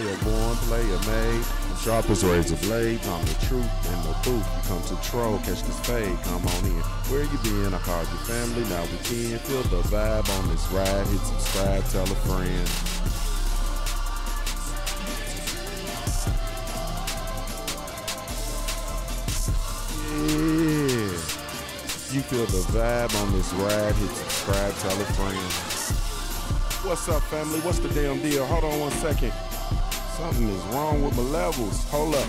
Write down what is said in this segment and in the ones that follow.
Ohio born, player made. I'm sharp as razor blades. I'm the truth in the booth. You come to troll, catch this fade. Come on in. Where you been? I called your family. Now we can feel the vibe on this ride. Hit subscribe, tell a friend. Yeah. You feel the vibe on this ride. Hit subscribe, tell a friend. What's up, family? What's the damn deal? Hold on one second. Something is wrong with my levels. Hold up.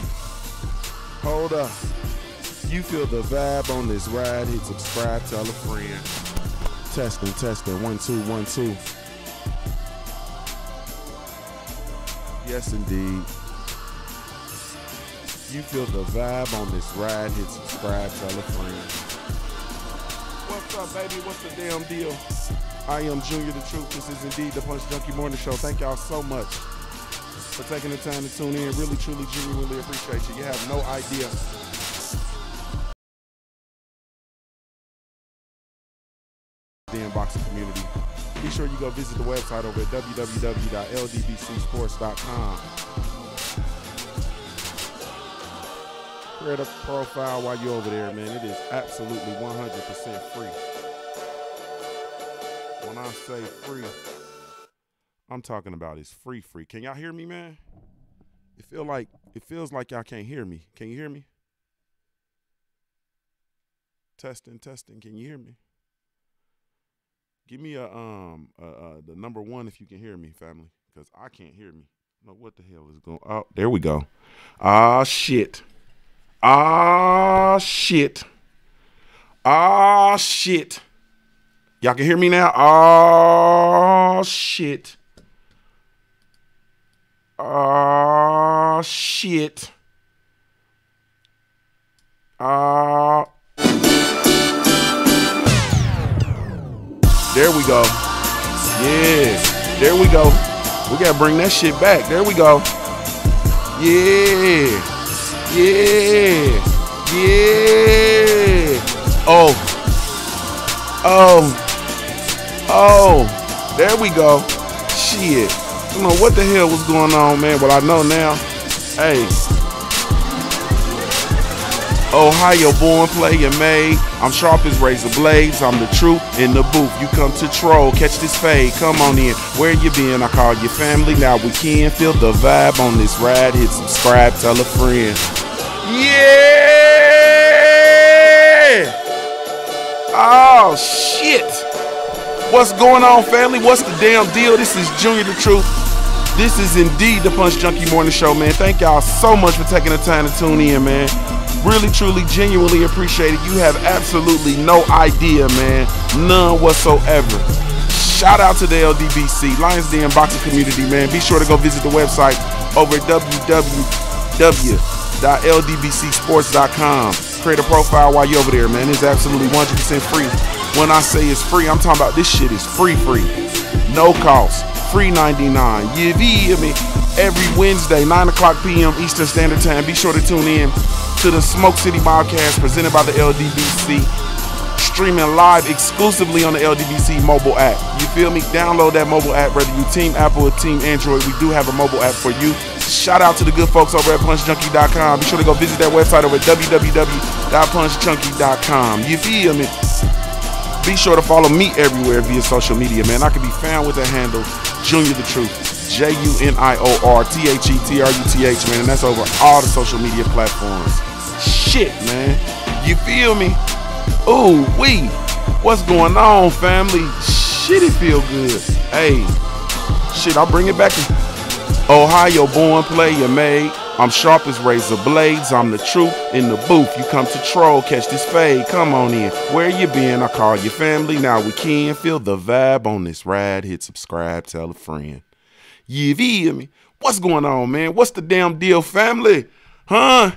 Hold up. You feel the vibe on this ride. Hit subscribe, tell a friend. Testing, testing. 1 2 1 2. Yes, indeed. You feel the vibe on this ride. Hit subscribe, tell a friend. What's up, baby? What's the damn deal? I am Junior the Truth. This is indeed the Punch Junkie Morning Show. Thank y'all so much for taking the time to tune in. Really, truly, genuinely appreciate you. You have no idea. The unboxing community. Be sure you go visit the website over at www.ldbcsports.com. Create a profile while you're over there, man. It is absolutely 100% free. When I say free, I'm talking about it's free. Can y'all hear me, man? It feels like y'all can't hear me. Can you hear me? Testing. Can you hear me? Give me the number 1 if you can hear me, family, because I can't hear me. I don't know what the hell is going on. Oh, there we go. Ah, shit. Y'all can hear me now? Oh, shit. Oh, shit. There we go. Yeah. There we go. We got to bring that shit back. There we go. Yeah. Yeah. Oh, there we go. Shit. I don't know what the hell was going on, man, but I know now. Hey. Ohio born, player made. I'm sharp as razor blades. I'm the truth in the booth. You come to troll, catch this fade. Come on in. Where you been? I call your family. Now we can feel the vibe on this ride. Hit subscribe, tell a friend. Yeah! Oh, shit. What's going on, family? What's the damn deal? This is Junior the Truth. This is indeed the Punch Junkie Morning Show, man. Thank y'all so much for taking the time to tune in, man. Really, truly, genuinely appreciate it. You have absolutely no idea, man. None whatsoever. Shout out to the LDBC, Lions Den Boxing Community, man. Be sure to go visit the website over at www.ldbcsports.com. Create a profile while you're over there, man. It's absolutely 100% free. When I say it's free, I'm talking about this shit is free. No cost. Free 99. You hear me? Every Wednesday, 9 o'clock p.m. Eastern Standard Time. Be sure to tune in to the Smoke City Podcast presented by the LDBC. Streaming live exclusively on the LDBC mobile app. You feel me? Download that mobile app, whether you Team Apple or Team Android. We do have a mobile app for you. Shout out to the good folks over at punchjunkie.com. Be sure to go visit that website over at www.punchjunkie.com. You feel me? Be sure to follow me everywhere via social media, man. I can be found with the handle Junior the Truth, JUNIORTHETRUTH, man. And that's over all the social media platforms. Shit, man. You feel me? Ooh, what's going on, family? Shit, it feel good. Hey, shit, I'll bring it back. Ohio born, player made. I'm sharp as razor blades. I'm the truth in the booth. You come to troll, catch this fade. Come on in. Where you been? I call your family. Now we can feel the vibe on this ride. Hit subscribe, tell a friend. You feel me? What's going on, man? What's the damn deal, family? Huh?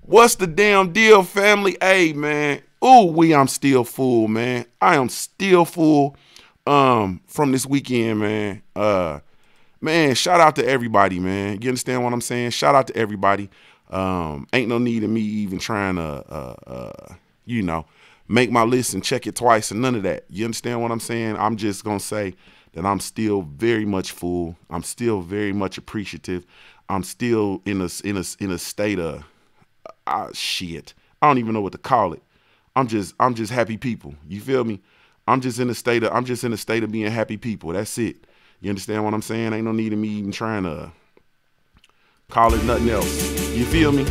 What's the damn deal, family? Hey, man. Ooh, I'm still full, man. I am still full from this weekend, man. Man, shout out to everybody, man. You understand what I'm saying? Shout out to everybody. Ain't no need of me even trying to, make my list and check it twice and none of that. You understand what I'm saying? I'm just going to say that I'm still very much full. I'm still very much appreciative. I'm still in a state of shit. I don't even know what to call it. I'm just happy people. You feel me? I'm just in a state of being happy people. That's it. You understand what I'm saying? Ain't no need of me even trying to call it nothing else. You feel me?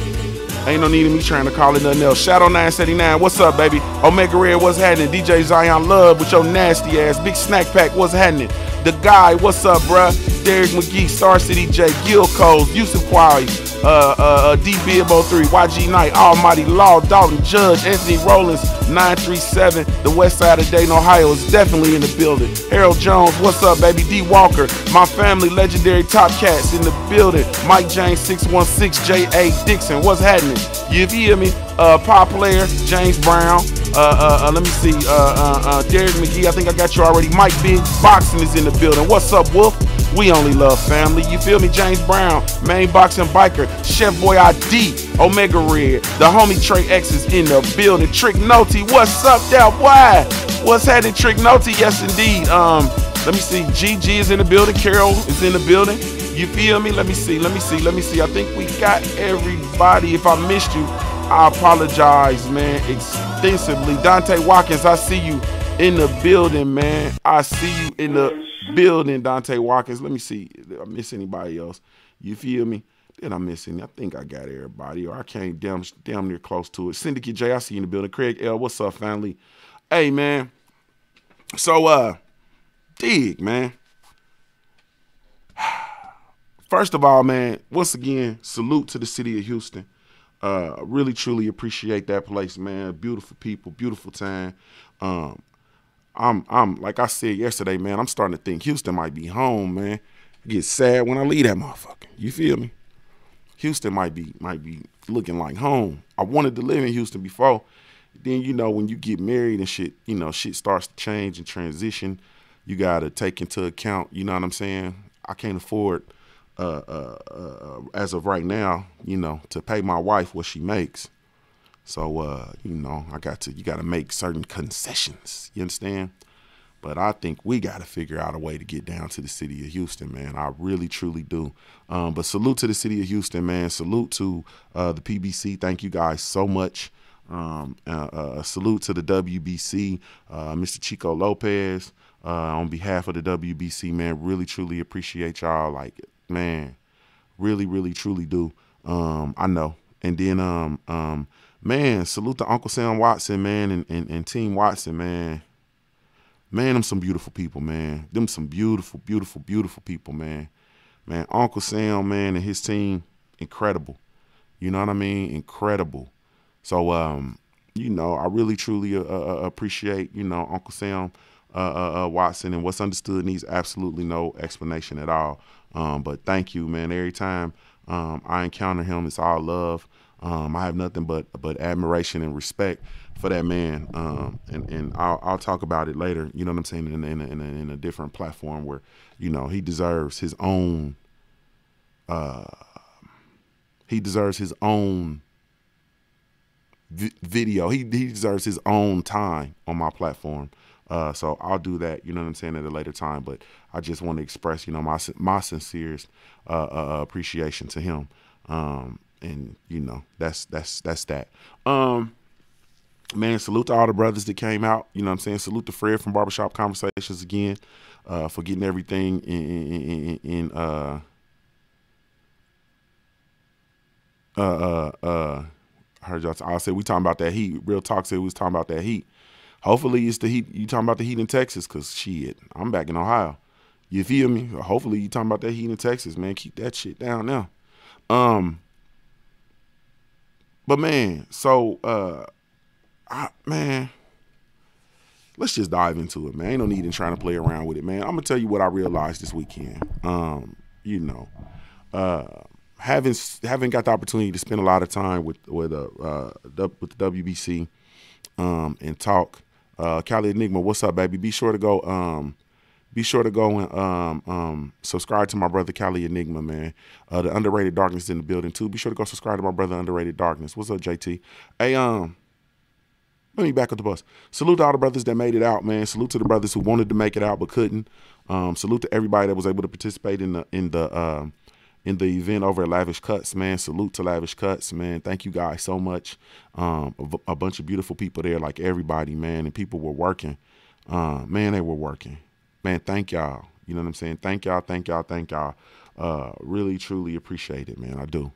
Ain't no need of me trying to call it nothing else. Shadow 979, what's up, baby? Omega Red, what's happening? DJ Zion Love with your nasty ass. Big Snack Pack, what's happening? The Guy, what's up, bruh? Derek McGee, Star City J, Gil Coles, Yusuf Quali, D Bib 03, YG Knight, Almighty Law, Dalton Judge, Anthony Rollins, 937, the west side of Dayton, Ohio is definitely in the building. Harold Jones, what's up, baby? D Walker, my family, legendary Top Cats in the building. Mike James 616, J.A. Dixon, what's happening? You hear me? Pop Player, James Brown, let me see, Derek McGee, I think I got you already. Mike Big Boxing is in the building. What's up, Wolf? We only love family. You feel me? James Brown, Main Boxing Biker, Chef Boy ID, Omega Red, the homie Trey X is in the building. Trick Noti, what's up there? Why? What's happening, Trick Noti? Yes, indeed. Let me see. GG is in the building. Carol is in the building. You feel me? Let me see. I think we got everybody. If I missed you, I apologize, man, extensively. Dante Watkins, I see you in the building, man. I see you in the building, Dante Watkins. Let me see. Did I miss anybody else? You feel me? Did I miss any? I think I got everybody, or I came damn near close to it. Syndicate J, I see you in the building. Craig L, what's up, family? Hey, man. So, dig, man. First of all, man, once again, salute to the city of Houston. Really, truly appreciate that place, man. Beautiful people, beautiful time. I'm like I said yesterday, man, I'm starting to think Houston might be home, man. I get sad when I leave that motherfucker. You feel me? Houston might be looking like home. I wanted to live in Houston before. Then, you know, when you get married and shit, you know, shit starts to change and transition. You got to take into account, you know what I'm saying? I can't afford, as of right now, you know, to pay my wife what she makes. So, you know, you got to make certain concessions. You understand? But I think we got to figure out a way to get down to the city of Houston, man. I really, truly do. But salute to the city of Houston, man. Salute to the PBC. Thank you guys so much. Salute to the WBC, Mr. Chico Lopez, on behalf of the WBC, man. Really, truly appreciate y'all. Like, man, really, really, truly do. I know. And then, man, salute to Uncle Sam Watson, man, and Team Watson, man. Man, them some beautiful people, man. Them some beautiful, beautiful, beautiful people, man. Man, Uncle Sam, man, and his team, incredible. You know what I mean? Incredible. So, you know, I really, truly appreciate, you know, Uncle Sam Watson, and what's understood needs absolutely no explanation at all. But thank you, man. Every time I encounter him, it's all love. I have nothing but admiration and respect for that man. And I'll talk about it later. You know what I'm saying? In a different platform where, you know, he deserves his own. He deserves his own video. He deserves his own time on my platform. So I'll do that, you know what I'm saying, at a later time. But I just want to express, you know, my sincerest appreciation to him. And, you know, that's that. Man, salute to all the brothers that came out. You know what I'm saying? Salute to Fred from Barbershop Conversations again, for getting everything in I heard y'all. I said we talking about that heat. Real Talk said we was talking about that heat. Hopefully it's the heat. You talking about the heat in Texas? Cause shit, I'm back in Ohio. You feel me? Hopefully you talking about that heat in Texas, man. Keep that shit down now. But man, so man, let's just dive into it, man. Ain't no need in trying to play around with it, man. I'm gonna tell you what I realized this weekend. You know, having got the opportunity to spend a lot of time with the WBC and talk. Cali Enigma, what's up, baby? Be sure to go and subscribe to my brother Cali Enigma, man. The Underrated Darkness in the building too. Be sure to go subscribe to my brother Underrated Darkness. What's up, JT? Hey, let me back up the bus. Salute to all the brothers that made it out, man. Salute to the brothers who wanted to make it out but couldn't. Salute to everybody that was able to participate in the in the event over at Lavish Cuts, man. Salute to Lavish Cuts, man. Thank you guys so much. A bunch of beautiful people there, like everybody, man. And people were working. Man, they were working. Man, thank y'all. You know what I'm saying? Thank y'all, thank y'all, thank y'all. Really, truly appreciate it, man. I do.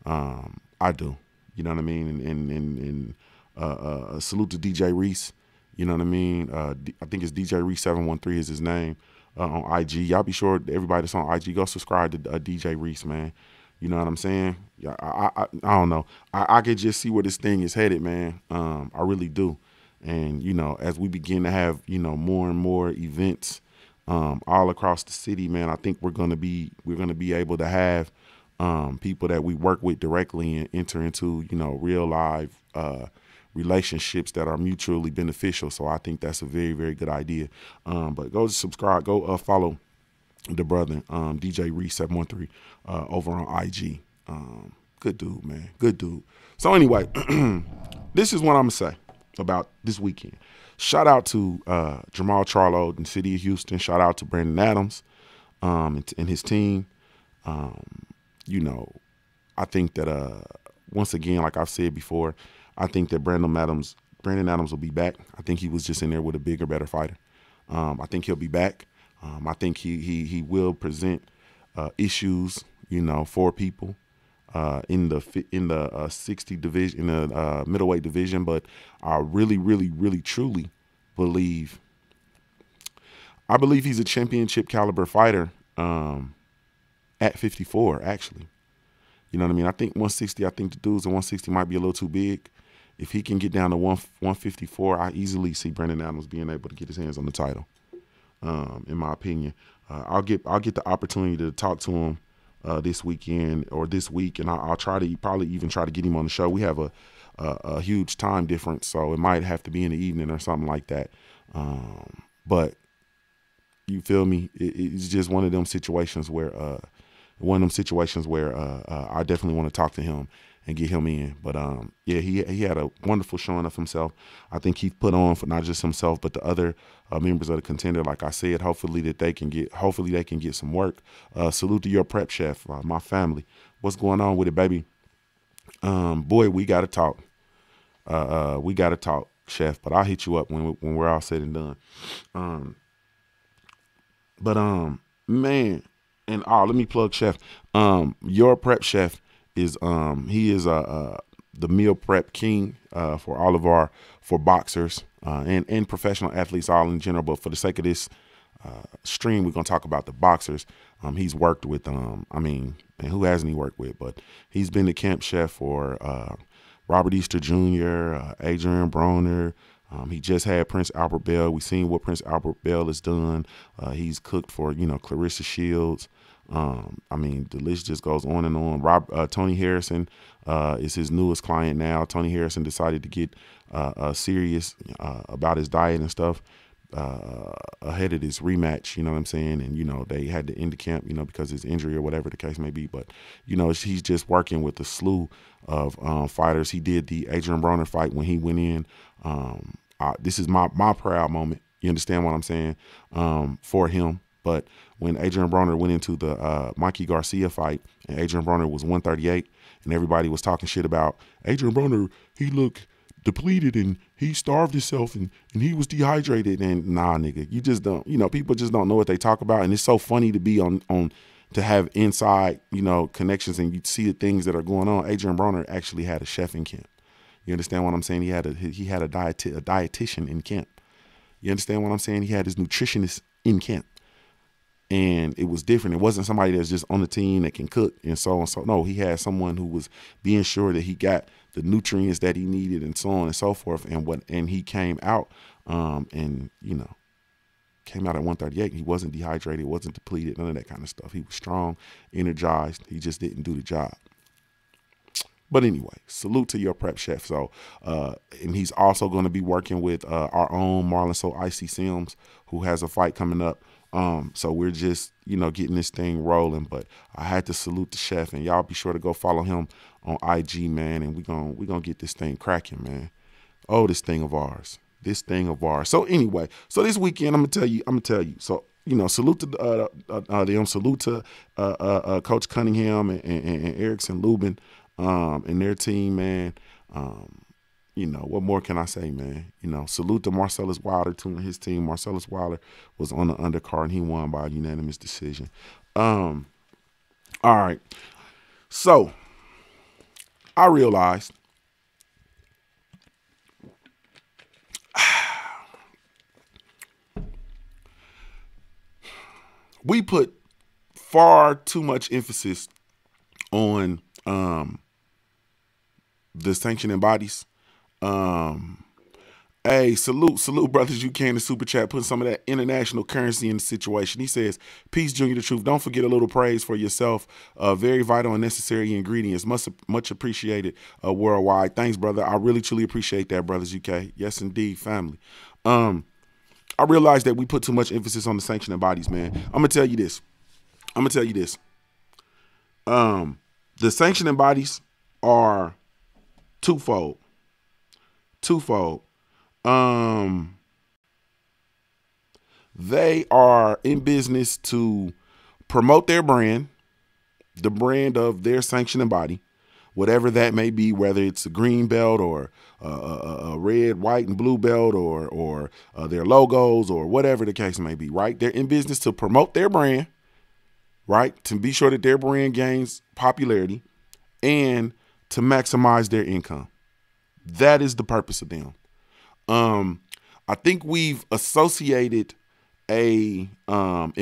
I do. You know what I mean? And salute to DJ Reese. You know what I mean? I think it's DJ Reese 713 is his name on IG. Y'all be sure everybody that's on IG go subscribe to DJ Reese, man. You know what I'm saying? Yeah, I don't know. I could just see where this thing is headed, man. I really do. And you know, as we begin to have more and more events all across the city, man, I think we're gonna be able to have people that we work with directly and enter into real live relationships that are mutually beneficial. So I think that's a very, very good idea. But go subscribe, go follow the brother, DJ Reese 713 over on IG. Good dude, man. Good dude. So anyway, this is what I'm gonna say about this weekend. Shout out to Jamal Charlo in the city of Houston. Shout out to Brandon Adams and his team. I think that once again, like I've said before, I think that Brandon Adams will be back. I think he was just in there with a bigger, better fighter. I think he'll be back. I think he will present issues, for people in the 60 division, in the middleweight division. But I really, really, really, truly believe he's a championship caliber fighter at 54. Actually, you know what I mean. I think 160. I think the dudes at 160 might be a little too big. If he can get down to 154, I easily see Brandon Adams being able to get his hands on the title. In my opinion, I'll get the opportunity to talk to him this weekend or this week, and I'll try to probably even try to get him on the show. We have a huge time difference, so it might have to be in the evening or something like that. But you feel me? It's just one of them situations where I definitely want to talk to him and get him in. But yeah, he had a wonderful showing of himself. I think he put on for not just himself, but the other members of the contender. Like I said, hopefully they can get some work. Salute to your prep chef, my family. What's going on with it, baby? Boy, we gotta talk. We gotta talk, chef. But I'll hit you up when we're all said and done. Man, and let me plug chef. Your prep chef is he is the meal prep king for all of for boxers and professional athletes all in general. But for the sake of this stream, we're gonna talk about the boxers. He's worked with and who hasn't he worked with? But he's been the camp chef for Robert Easter Jr., Adrian Broner. He just had Prince Albert Bell. We've seen what Prince Albert Bell has done. He's cooked for Clarissa Shields. The list just goes on and on. Tony Harrison is his newest client now. Tony Harrison decided to get serious about his diet and stuff ahead of this rematch, you know what I'm saying? And, they had to end the camp, because of his injury or whatever the case may be. But, he's just working with a slew of fighters. He did the Adrian Broner fight when he went in. This is my proud moment. You understand what I'm saying? For him. But when Adrian Broner went into the Mikey Garcia fight, and Adrian Broner was 138, and everybody was talking shit about Adrian Broner, he looked depleted and he starved himself and he was dehydrated. And nah, nigga, you just don't, people just don't know what they talk about. And it's so funny to be to have inside, connections, and you see the things that are going on. Adrian Broner actually had a chef in camp. You understand what I'm saying? He had a dietitian in camp. You understand what I'm saying? He had his nutritionist in camp. And it was different. It wasn't somebody that's just on the team that can cook and so on. So no, he had someone who was being sure that he got the nutrients that he needed and so on and so forth. And he came out came out at 138. He wasn't dehydrated, wasn't depleted, none of that kind of stuff. He was strong, energized. He just didn't do the job. But anyway, salute to your prep chef. So, and he's also going to be working with our own Marlon So Icy Sims, who has a fight coming up. So we're just, getting this thing rolling. But I had to salute the chef, and y'all be sure to go follow him on IG, man. And we're gonna get this thing cracking, man. Oh, this thing of ours. So anyway, so this weekend I'm gonna tell you. So salute to them. Salute to Coach Cunningham and Erickson Lubin and their team, man. What more can I say, man? Salute to Marcellus Wilder, too, and his team. Marcellus Wilder was on the undercard, and he won by a unanimous decision. All right. So, I realized we put far too much emphasis on the sanctioning bodies. Hey, salute brothers, you can in super chat, putting some of that international currency in the situation. He says, peace, Junior the Truth. Don't forget a little praise for yourself. Very vital and necessary ingredients. Much appreciated worldwide. Thanks, brother. I really, truly appreciate that, brothers, UK. Yes, indeed, family. I realize that we put too much emphasis on the sanctioning bodies, man. I'm going to tell you this. The sanctioning bodies are twofold. They are in business to promote their brand, the brand of their sanctioning body, whatever that may be, whether it's a green belt or a red, white, and blue belt or their logos or whatever the case may be, right? They're in business to promote their brand, right? To be sure that their brand gains popularity and to maximize their income. That is the purpose of them. I think we've associated in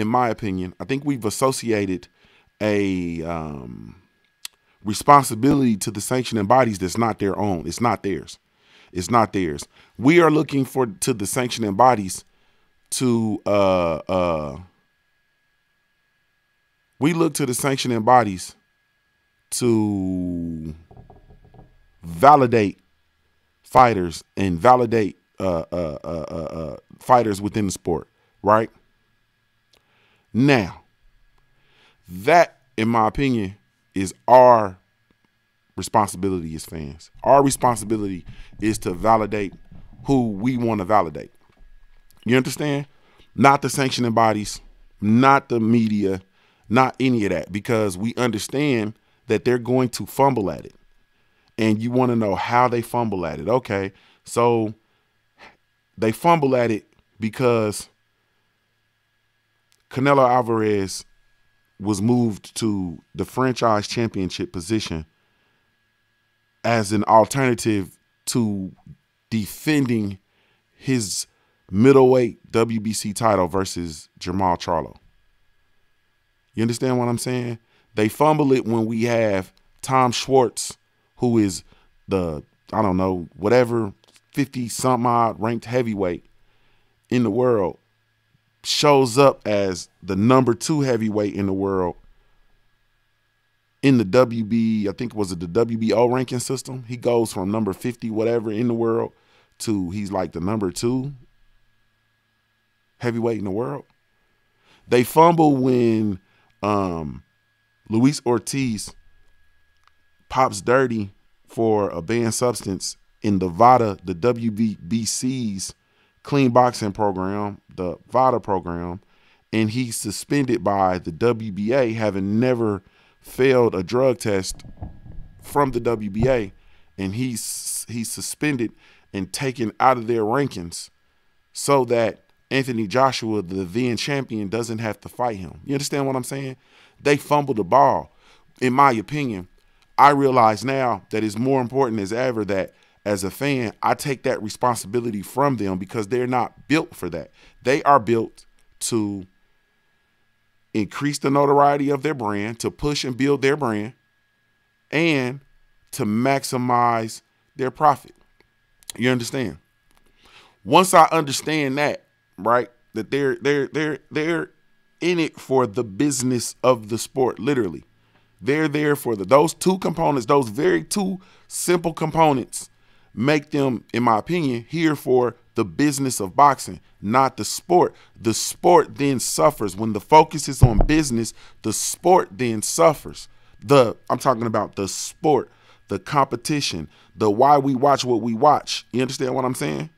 my opinion, I think we've associated a responsibility to the sanctioning bodies that's not their own. It's not theirs. It's not theirs. We are looking to the sanctioning bodies to we look to the sanctioning bodies to validate fighters and validate fighters within the sport, right? Now, that, in my opinion, is our responsibility as fans. Our responsibility is to validate who we want to validate. You understand? Not the sanctioning bodies, not the media, not any of that, because we understand that they're going to fumble at it. And you want to know how they fumble at it. Okay, so they fumble at it because Canelo Alvarez was moved to the franchise championship position as an alternative to defending his middleweight WBC title versus Jermall Charlo. You understand what I'm saying? They fumble it when we have Tom Schwartz, who is the, I don't know, whatever 50-something odd ranked heavyweight in the world, shows up as the #2 heavyweight in the world in the WB, I think it was the WBO ranking system. He goes from number 50 whatever in the world to he's like the #2 heavyweight in the world. They fumble when Luis Ortiz pops dirty for a banned substance in the VADA, the WBC's clean boxing program, the VADA program, and he's suspended by the WBA, having never failed a drug test from the WBA, and he's suspended and taken out of their rankings so that Anthony Joshua, the then champion, doesn't have to fight him. You understand what I'm saying? They fumbled the ball. In my opinion, I realize now that it's more important as ever that as a fan, I take that responsibility from them because they're not built for that. They are built to increase the notoriety of their brand, to push and build their brand, and to maximize their profit. You understand? Once I understand that, right, that they're in it for the business of the sport, literally. They're there for those two components, those very two simple components make them, in my opinion, here for the business of boxing, not the sport. The sport then suffers. When the focus is on business, the sport then suffers. I'm talking about the sport, the competition, the why we watch what we watch. You understand what I'm saying?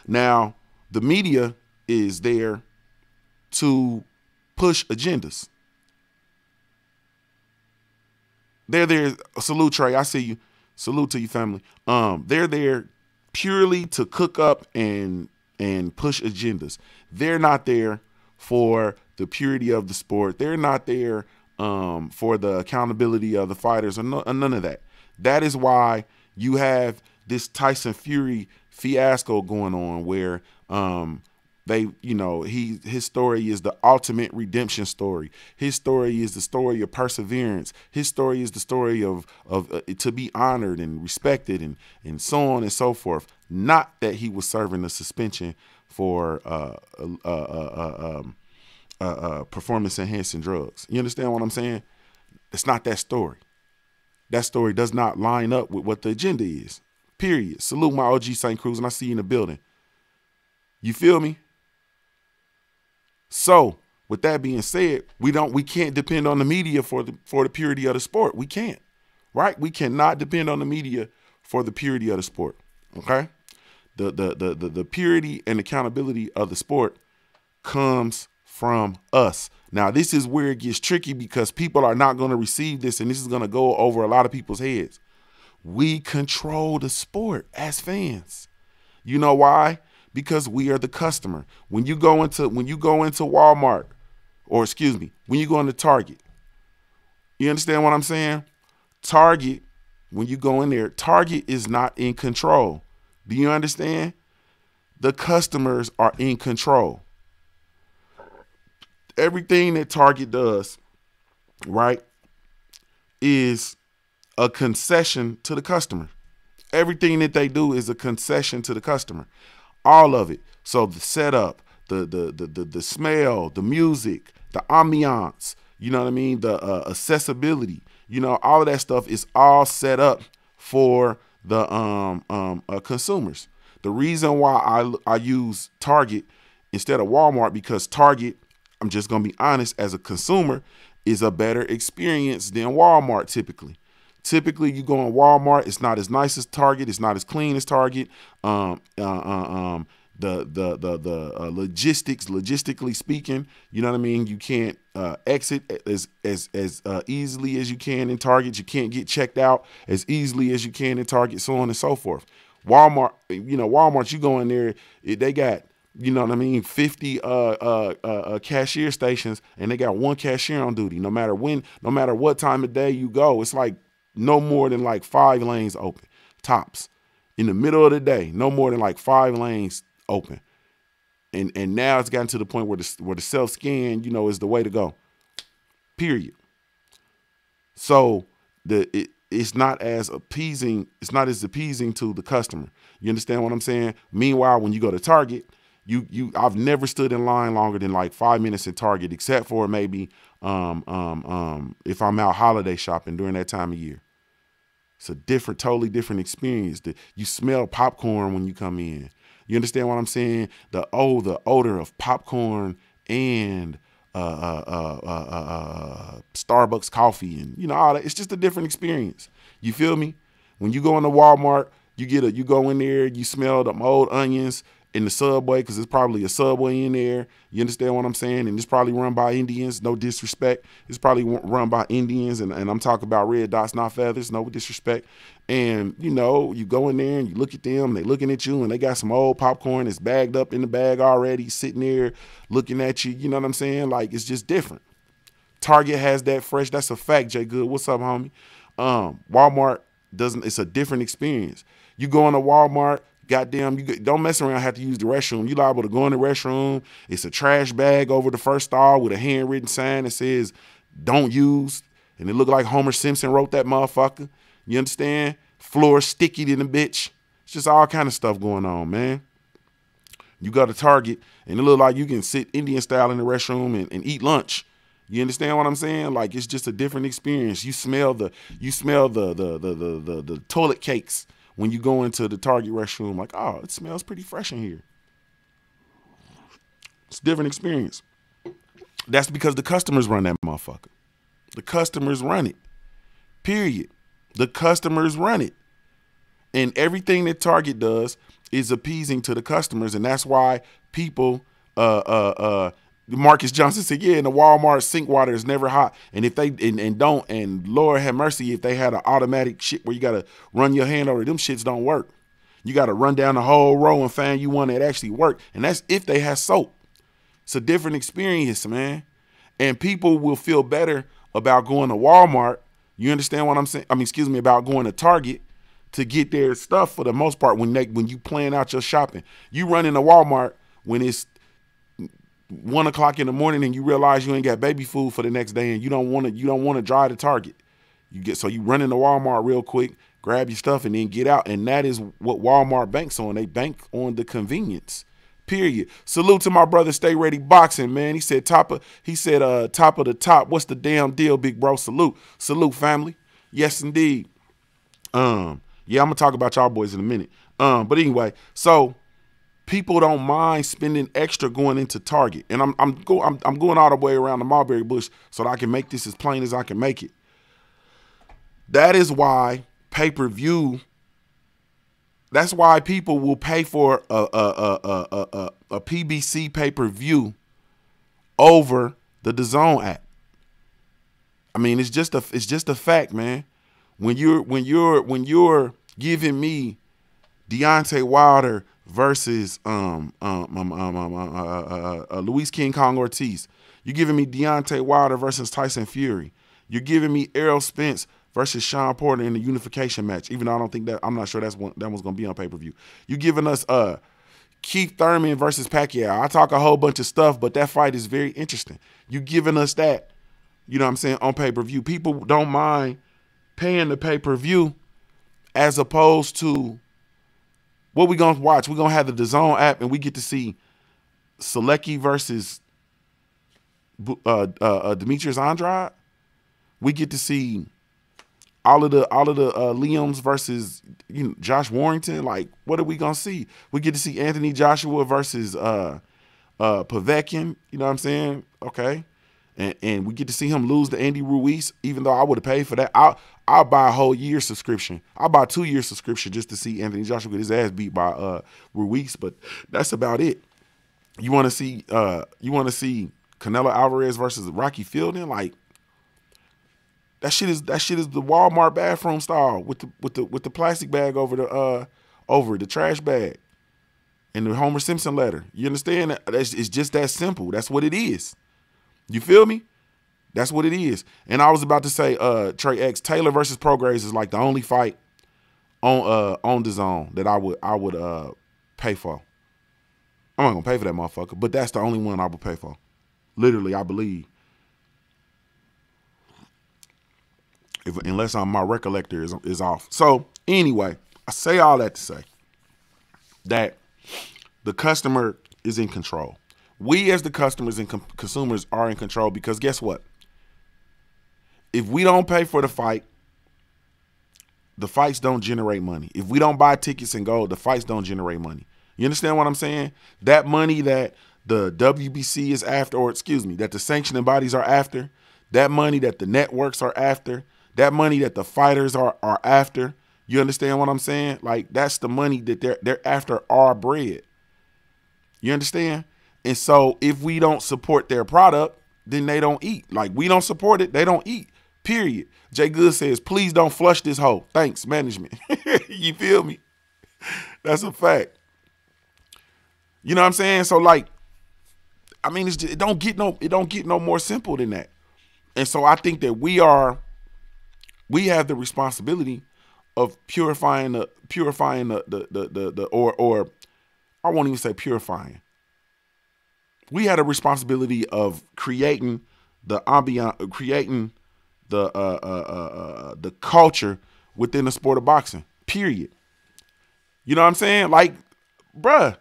Now, the media is there to push agendas. They're there. Salute, Trey. I see you. Salute to your family. They're there purely to cook up and push agendas. They're not there for the purity of the sport. They're not there for the accountability of the fighters or none of that. That is why you have this Tyson Fury fiasco going on where his story is the ultimate redemption story. His story is the story of perseverance. His story is the story of to be honored and respected and so on and so forth. Not that he was serving a suspension for performance enhancing drugs. You understand what I'm saying? It's not that story. That story does not line up with what the agenda is. Period. Salute my OG St. Cruz, and I see you in the building. You feel me? So, with that being said, we can't depend on the media for the purity of the sport. We can't, right? We cannot depend on the media for the purity of the sport. Okay, the purity and accountability of the sport comes from us. Now, this is where it gets tricky because people are not going to receive this, and this is going to go over a lot of people's heads. We control the sport as fans. You know why? Because we are the customer. When you go into Walmart, or excuse me, when you go into Target, you understand what I'm saying? Target, when you go in there, Target is not in control. Do you understand? The customers are in control. Everything that Target does, right, is a concession to the customer. Everything that they do is a concession to the customer. All of it. So the setup, the smell, the music, the ambiance, you know what I mean? The accessibility, you know, all of that stuff is all set up for the consumers. The reason why I use Target instead of Walmart, because Target, I'm just going to be honest, as a consumer, is a better experience than Walmart typically. Typically, you go in Walmart, it's not as nice as Target, it's not as clean as Target. Logistically speaking, you know what I mean? You can't exit as easily as you can in Target. You can't get checked out as easily as you can in Target, so on and so forth. Walmart, you go in there, they got, you know what I mean, 50 cashier stations, and they got one cashier on duty. No matter what time of day you go, it's like no more than like 5 lanes open, tops. In the middle of the day, no more than like 5 lanes open. And now it's gotten to the point where the self-scan, you know, is the way to go. Period. So it's not as appeasing to the customer. You understand what I'm saying? Meanwhile, when you go to Target, I've never stood in line longer than like 5 minutes in Target, except for maybe if I'm out holiday shopping during that time of year. It's a totally different experience. You smell popcorn when you come in. You understand what I'm saying? The odor of popcorn and Starbucks coffee, and you know, all that. It's just a different experience. You feel me? When you go into Walmart, you go in there, you smell the old onions in the Subway, because it's probably a Subway in there. You understand what I'm saying? And it's probably run by Indians, no disrespect. It's probably run by Indians, and I'm talking about red dots, not feathers, no disrespect. And, you know, you go in there and you look at them, they looking at you, and they got some old popcorn that's bagged up in the bag already, sitting there looking at you. You know what I'm saying? Like, it's just different. Target has that fresh. That's a fact, Jay Good. What's up, homie? Walmart doesn't. It's a different experience. You go into Walmart, goddamn, you don't mess around, have to use the restroom. You liable to go in the restroom. It's a trash bag over the first stall with a handwritten sign that says, "Don't use." And it looked like Homer Simpson wrote that motherfucker. You understand? Floor sticky to the bitch. It's just all kind of stuff going on, man. You go to Target, and it look like you can sit Indian style in the restroom and eat lunch. You understand what I'm saying? Like, it's just a different experience. You smell the toilet cakes when you go into the Target restroom. Like, oh, it smells pretty fresh in here. It's a different experience. That's because the customers run that motherfucker. The customers run it. Period. The customers run it. And everything that Target does is appeasing to the customers, and that's why people Marcus Johnson said, yeah, and the Walmart sink water is never hot. And if they and Lord have mercy, if they had an automatic shit where you gotta run your hand over, them shits don't work. You gotta run down the whole row and find you one that actually work. And that's if they have soap. It's a different experience, man. And people will feel better about going to Walmart. You understand what I'm saying? I mean, excuse me, about going to Target to get their stuff for the most part when you plan out your shopping. You run into Walmart when it's 1 o'clock in the morning and you realize you ain't got baby food for the next day and you don't want to drive to Target. So you run into Walmart real quick, grab your stuff and then get out. And that is what Walmart banks on. They bank on the convenience. Period. Salute to my brother Stay Ready Boxing, man. He said top of the top. What's the damn deal, big bro? Salute. Salute, family. Yes, indeed. Yeah, I'm gonna talk about y'all boys in a minute. But anyway, so people don't mind spending extra going into Target. And I'm going all the way around the mulberry bush so that I can make this as plain as I can make it. That is why pay-per-view. That's why people will pay for a PBC pay-per-view over the DAZN app. I mean, it's just a fact, man. When you're giving me Deontay Wilder versus Luis King Kong Ortiz, you're giving me Deontay Wilder versus Tyson Fury, you're giving me Errol Spence versus Sean Porter in the unification match, even though I'm not sure that one's going to be on pay-per-view. You giving us Keith Thurman versus Pacquiao. I talk a whole bunch of stuff, but that fight is very interesting. You giving us that, you know what I'm saying, on pay-per-view. People don't mind paying the pay-per-view as opposed to what we going to watch. We're going to have the DAZN app and we get to see Selecki versus Demetrius Andrade. We get to see all of the Liams versus Josh Warrington. Like, what are we gonna see? We get to see Anthony Joshua versus Povetkin. You know what I'm saying? Okay, and we get to see him lose to Andy Ruiz. Even though I would have paid for that, I'll buy a whole year subscription. I'll buy a 2-year subscription just to see Anthony Joshua get his ass beat by Ruiz. But that's about it. You want to see Canelo Alvarez versus Rocky Fielding? Like, That shit is the Walmart bathroom style with the plastic bag over the trash bag and the Homer Simpson letter. You understand? It's just that simple. That's what it is. You feel me? That's what it is. And I was about to say, Trey X, Taylor versus Prograis is like the only fight on DAZN that I would pay for. I'm not gonna pay for that motherfucker, but that's the only one I would pay for. Literally, I believe. Unless my recollector is off. So anyway, I say all that to say that the customer is in control. We as the customers and consumers are in control because guess what? If we don't pay for the fights don't generate money. If we don't buy tickets and go, the fights don't generate money. You understand what I'm saying? That money that the WBC is after, or excuse me, that the sanctioning bodies are after, that money that the networks are after, that money that the fighters are after. You understand what I'm saying? Like, that's the money that they're after our bread. You understand? And so if we don't support their product, then they don't eat. Like, we don't support it, they don't eat. Period. Jay Good says, please don't flush this hoe. Thanks, management. You feel me? That's a fact. You know what I'm saying? So, like, I mean, it don't get no more simple than that. And so I think that we have the responsibility of purifying or I won't even say purifying. We had a responsibility of creating the ambiance, creating the culture within the sport of boxing. Period. You know what I'm saying? Like, bruh,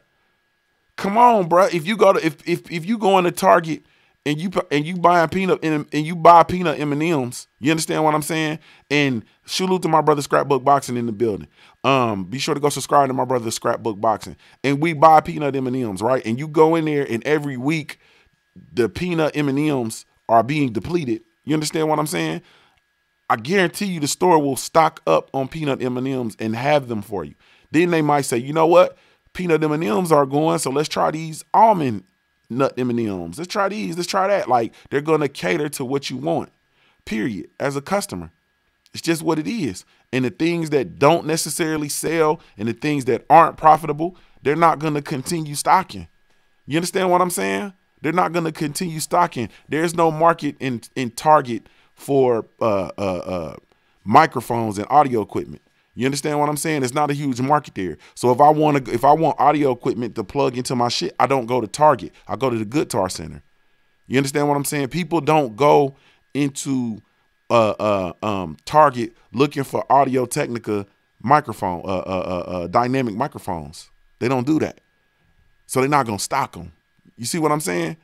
come on, bruh. If you go to if you go into Target and you buy peanut M&Ms, you understand what I'm saying? And salute to my brother Scrapbook Boxing in the building. Be sure to go subscribe to my brother Scrapbook Boxing. And we buy peanut M&Ms, right? And you go in there and every week the peanut M&Ms are being depleted. You understand what I'm saying? I guarantee you the store will stock up on peanut M&Ms and have them for you. Then they might say, you know what? Peanut M&Ms are going, so let's try these almond nut M&Ms. Let's try these. Let's try that. Like, they're going to cater to what you want, period, as a customer. It's just what it is. And the things that don't necessarily sell and the things that aren't profitable, they're not going to continue stocking. You understand what I'm saying? They're not going to continue stocking. There's no market in Target for microphones and audio equipment. You understand what I'm saying? It's not a huge market there. So if I want audio equipment to plug into my shit, I don't go to Target. I go to the Guitar Center. You understand what I'm saying? People don't go into Target looking for Audio Technica microphone, dynamic microphones. They don't do that. So they're not gonna stock them. You see what I'm saying?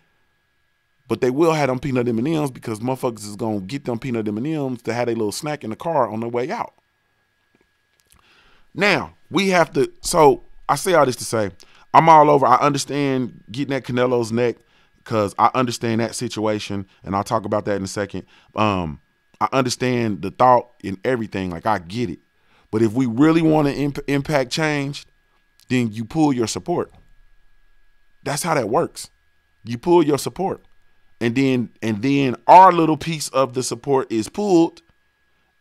But they will have them peanut M&Ms because motherfuckers is gonna get them peanut M&Ms to have a little snack in the car on their way out. Now, we have to, so I say all this to say, I'm all over. I understand getting at Canelo's neck because I understand that situation, and I'll talk about that in a second. I understand the thought and everything. Like, I get it. But if we really want to impact change, then you pull your support. That's how that works. You pull your support. And then our little piece of the support is pulled,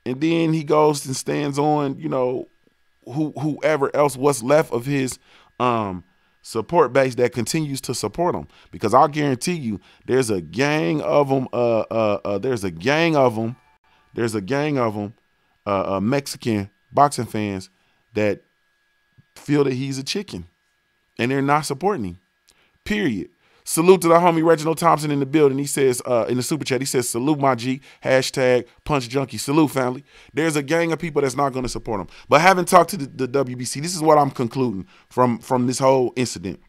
and then he goes and stands on, you know, whoever else, what's left of his support base that continues to support him. Because I'll guarantee you, there's a gang of them. There's a gang of them Mexican boxing fans that feel that he's a chicken, and they're not supporting him. Period. Salute to the homie Reginald Thompson in the building. He says, in the super chat, he says, salute my G, hashtag punch junkie. Salute, family. There's a gang of people that's not going to support him. But having talked to the WBC, this is what I'm concluding from this whole incident.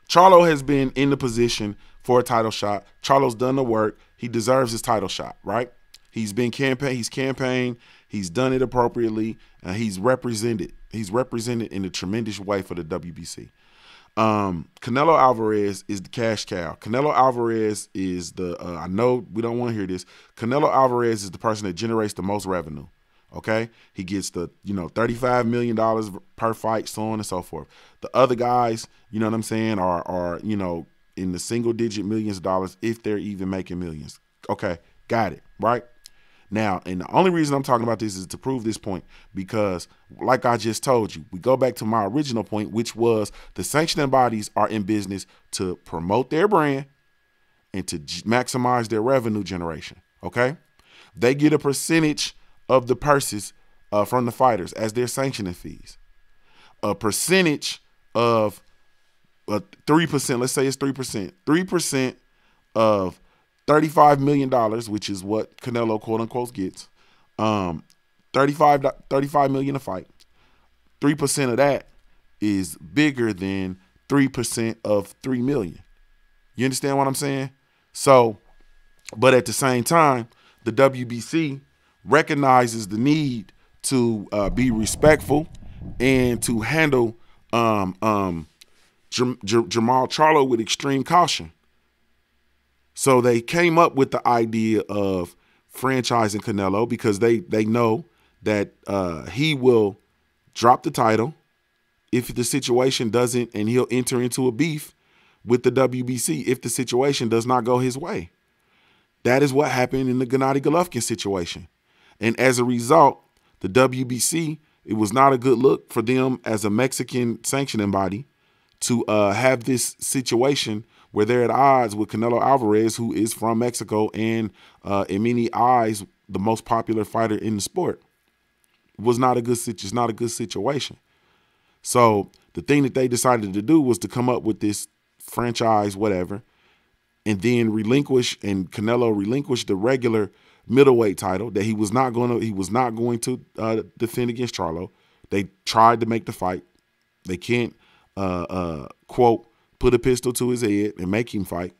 Charlo has been in the position for a title shot. Charlo's done the work. He deserves his title shot, right? He's campaigned. He's done it appropriately, and he's represented. He's represented in a tremendous way for the WBC. Canelo Alvarez is the cash cow. Canelo Alvarez is the, I know we don't want to hear this. Canelo Alvarez is the person that generates the most revenue. Okay. He gets the, you know, $35 million per fight, so on and so forth. The other guys, you know what I'm saying, are, you know, in the single digit millions of dollars, if they're even making millions. Okay. Got it. Right. Now, and the only reason I'm talking about this is to prove this point, because like I just told you, we go back to my original point, which was the sanctioning bodies are in business to promote their brand and to maximize their revenue generation, okay? They get a percentage of the purses from the fighters as their sanctioning fees. A percentage of 3%, let's say it's 3%. 3% of $35 million, which is what Canelo quote unquote gets. $35 million a fight. 3% of that is bigger than 3% of $3 million. You understand what I'm saying? So, but at the same time, the WBC recognizes the need to be respectful and to handle Jamal Charlo with extreme caution. So they came up with the idea of franchising Canelo because they know that he will drop the title if the situation doesn't, and he'll enter into a beef with the WBC if the situation does not go his way. That is what happened in the Gennady Golovkin situation. And as a result, the WBC, it was not a good look for them as a Mexican sanctioning body to have this situation where they're at odds with Canelo Alvarez, who is from Mexico and in many eyes the most popular fighter in the sport. It was not a good situation. So the thing that they decided to do was to come up with this franchise, whatever, and then Canelo relinquished the regular middleweight title that he was not going to defend against Charlo. They tried to make the fight. They can't quote put a pistol to his head and make him fight.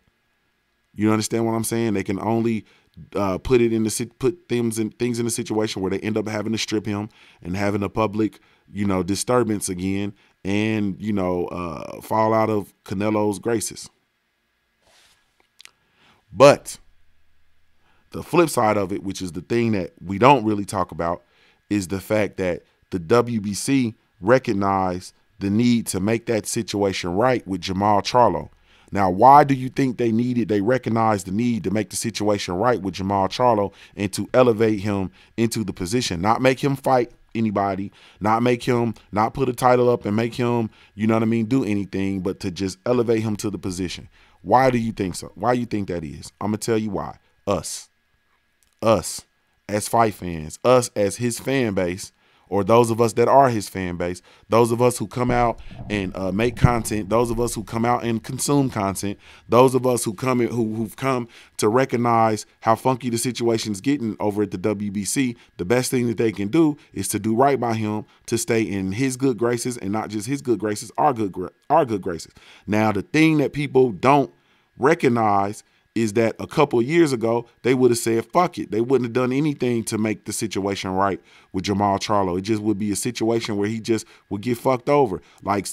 You understand what I'm saying? They can only put things in a situation where they end up having to strip him and having a public, you know, disturbance again, and, you know, fall out of Canelo's graces. But the flip side of it, which is the thing that we don't really talk about, is the fact that the WBC recognized the need to make that situation right with Jamal Charlo. Now, why do you think they recognized the need to make the situation right with Jermall Charlo and to elevate him into the position, not make him fight anybody, not put a title up and make him, you know what I mean, do anything, but to just elevate him to the position? Why do you think so? Why do you think that is? I'm going to tell you why. Us as fight fans, us as his fan base, or those of us that are his fan base, those of us who come out and make content, those of us who come out and consume content, those of us who've come to recognize how funky the situation's getting over at the WBC, the best thing that they can do is to do right by him, to stay in his good graces, and not just his good graces, our good graces. Now, the thing that people don't recognize is that a couple of years ago, they would have said, fuck it. They wouldn't have done anything to make the situation right with Jermall Charlo. It just would be a situation where he just would get fucked over, like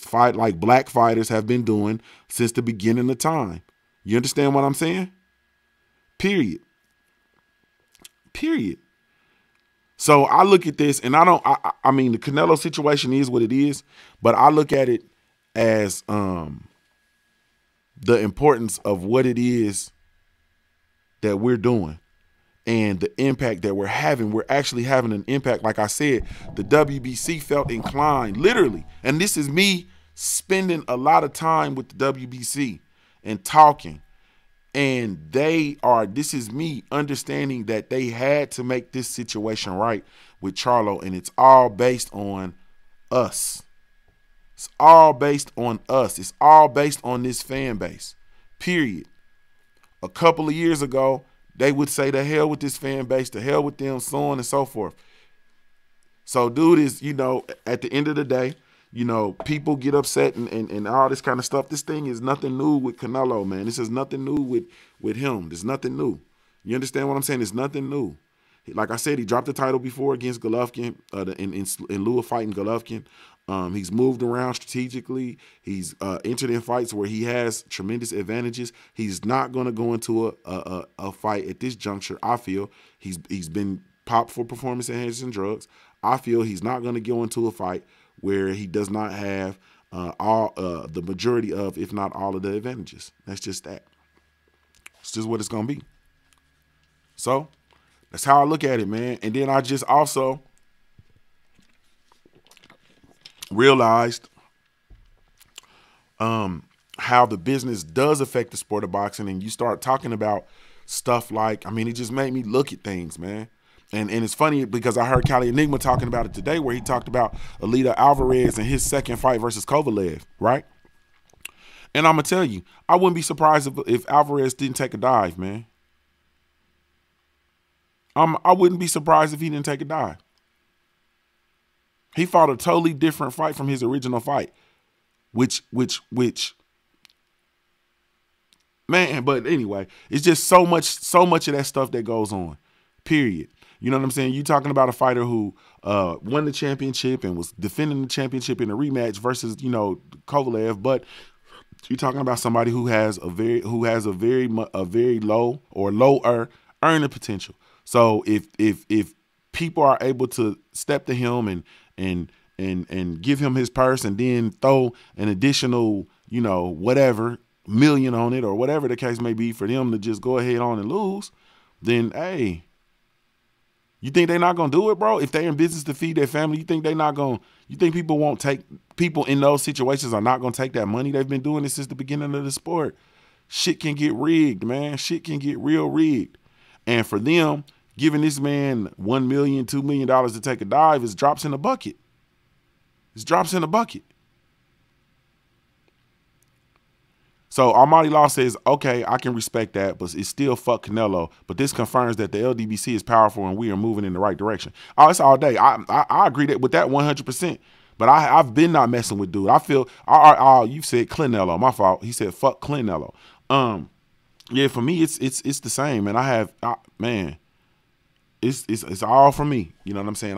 black fighters have been doing since the beginning of time. You understand what I'm saying? Period. So I look at this, and I mean, the Canelo situation is what it is, but I look at it as the importance of what it is that we're doing and the impact that we're having. We're actually having an impact. Like I said, the WBC felt inclined, literally. And this is me spending a lot of time with the WBC and talking. And this is me understanding that they had to make this situation right with Charlo. And it's all based on us. It's all based on us. It's all based on this fan base, period. A couple of years ago, they would say, the hell with this fan base, the hell with them, so on and so forth. So dude is, you know, at the end of the day, you know, people get upset and all this kind of stuff. This thing is nothing new with Canelo, man. This is nothing new with him. There's nothing new. You understand what I'm saying? It's nothing new. Like I said, he dropped the title before against Golovkin in lieu of fighting Golovkin. He's moved around strategically. He's entered in fights where he has tremendous advantages. He's not going to go into a fight at this juncture. I feel he's been popped for performance-enhancing drugs. I feel he's not going to go into a fight where he does not have the majority of, if not all of the advantages. That's just that. It's just what it's going to be. So that's how I look at it, man. And then I just also realized how the business does affect the sport of boxing, and you start talking about stuff like, I mean, it just made me look at things, man. And it's funny because I heard Cali Enigma talking about it today, where he talked about Alida Alvarez and his second fight versus Kovalev, right? And I'm going to tell you, I wouldn't be surprised if Alvarez didn't take a dive, man. I wouldn't be surprised if he didn't take a dive. He fought a totally different fight from his original fight, which, man, but anyway, it's just so much of that stuff that goes on, period. You know what I'm saying? You're talking about a fighter who won the championship and was defending the championship in a rematch versus, you know, Kovalev, but you're talking about somebody who has a very low or lower earning potential. So if people are able to step to him and give him his purse and then throw an additional, you know, whatever million on it or whatever the case may be for them to just go ahead on and lose, then hey, you think they're not gonna do it, bro? If they're in business to feed their family, you think people won't take, people in those situations are not gonna take that money? They've been doing this since the beginning of the sport. Shit can get rigged, man. Shit can get real rigged. And for them, giving this man $1 million, $2 million to take a dive is drops in the bucket. It's drops in the bucket. So Almighty Law says, okay, I can respect that, but it's still fuck Canelo. But this confirms that the LDBC is powerful and we are moving in the right direction. Oh, it's all day. I agree with that 100%. But I've been not messing with dude. I feel, you said Canelo, my fault. He said fuck Canelo. Yeah, for me, it's the same, man. Man, it's all for me. You know what I'm saying?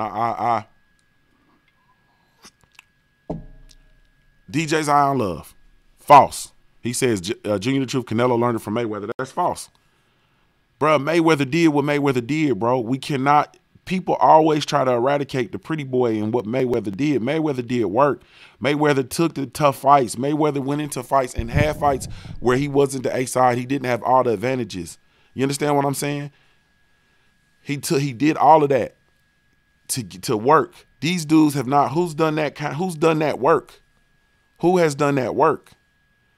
DJ Zion Love, false. He says Junior the Truth, Canelo learned it from Mayweather. That's false, bro. Mayweather did what Mayweather did, bro. We cannot People always try to eradicate the pretty boy and what Mayweather did. Mayweather did work. Mayweather took the tough fights. Mayweather went into fights and had fights where he wasn't the A side. He didn't have all the advantages. You understand what I'm saying? He did all of that to work. These dudes have not. Who's done that? Who's done that work? Who has done that work?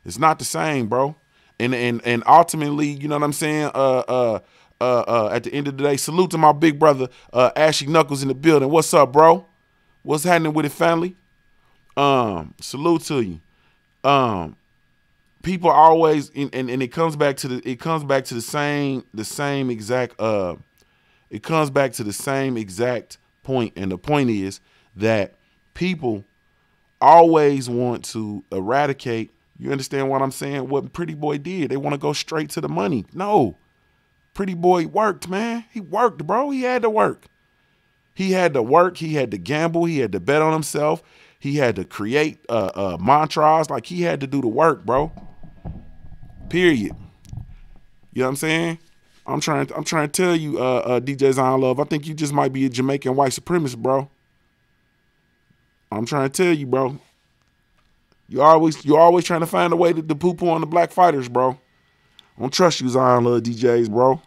It's not the same, bro. And ultimately, you know what I'm saying? At the end of the day, salute to my big brother, Ashy Knuckles in the building. What's up, bro? What's happening with it, family? Salute to you. People always, and it comes back to the same exact point. And the point is that people always want to eradicate. You understand what I'm saying? What Pretty Boy did. They want to go straight to the money. No. Pretty Boy worked, man. He worked, bro. He had to work. He had to work. He had to gamble. He had to bet on himself. He had to create mantras. Like, he had to do the work, bro. Period. You know what I'm saying? I'm trying to tell you, DJ Zion Love, I think you just might be a Jamaican white supremacist, bro. I'm trying to tell you, bro. You're always trying to find a way to poo-poo on the black fighters, bro. I don't trust you, Zion Love DJs, bro.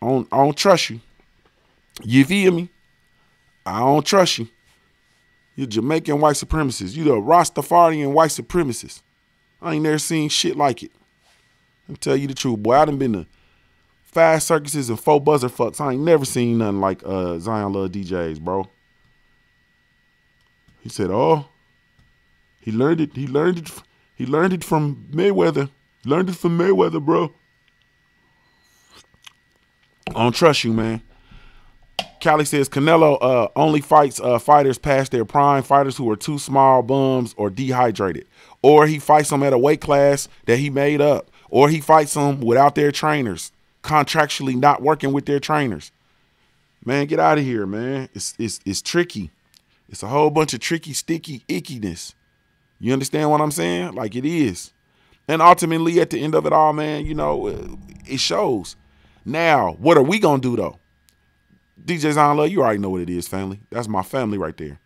I don't trust you. You feel me? I don't trust you. You're Jamaican white supremacist. You the Rastafarian white supremacist. I ain't never seen shit like it. I'll tell you the truth, boy. I done been to 5 circuses and 4 buzzer fucks. I ain't never seen nothing like Zion Love DJs, bro. He said, "Oh, he learned it. He learned it from Mayweather. Learned it from Mayweather, bro." I don't trust you, man. Callie says Canelo only fights fighters past their prime, fighters who are too small, bums, or dehydrated. Or he fights them at a weight class that he made up. Or he fights them without their trainers, contractually not working with their trainers. Man, get out of here, man. It's tricky. It's a whole bunch of tricky, sticky ickiness. You understand what I'm saying? Like, it is. And ultimately, at the end of it all, man, you know, it shows. Now, what are we going to do, though? DJ Zion Love, you already know what it is, family. That's my family right there.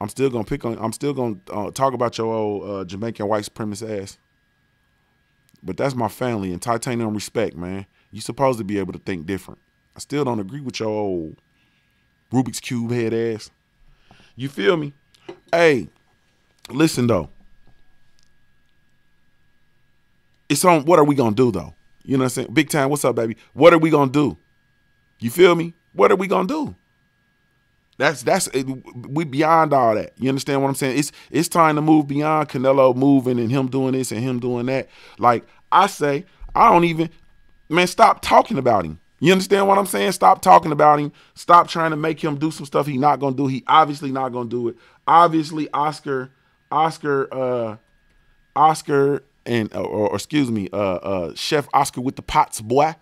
I'm still going to talk about your old Jamaican white supremacist ass. But that's my family, and titanium respect, man. You supposed to be able to think different. I still don't agree with your old Rubik's Cube head ass. You feel me? Hey, listen, though. It's on, what are we going to do, though? You know what I'm saying? Big time, what's up, baby? What are we going to do? You feel me? What are we going to do? We beyond all that. You understand what I'm saying? It's time to move beyond Canelo moving and him doing this and him doing that. Like I say, I don't even, man, stop talking about him. You understand what I'm saying? Stop talking about him. Stop trying to make him do some stuff he not going to do. He obviously not going to do it. Obviously, Oscar and, or excuse me, Chef Oscar with the pots, boy.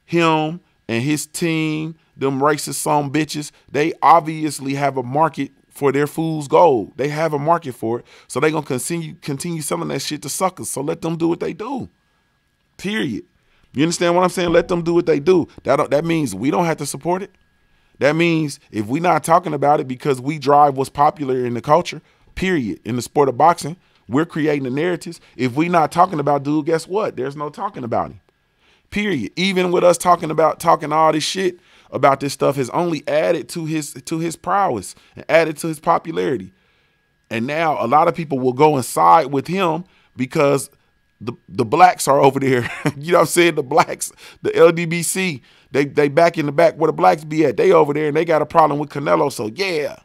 Him and his team, them racist some bitches, they obviously have a market for their fool's gold. They have a market for it. So they going to continue selling that shit to suckers. So let them do what they do. Period. You understand what I'm saying? Let them do what they do. That means we don't have to support it. That means if we're not talking about it because we drive what's popular in the culture, period, in the sport of boxing, we're creating the narratives. If we're not talking about dude, guess what? There's no talking about him. Period. Even with us talking all this shit about this stuff has only added to his prowess and added to his popularity. And now a lot of people will go and side with him because the blacks are over there. You know what I'm saying? The blacks, the LDBC, they back in the back where the blacks be at. They over there and they got a problem with Canelo. So yeah.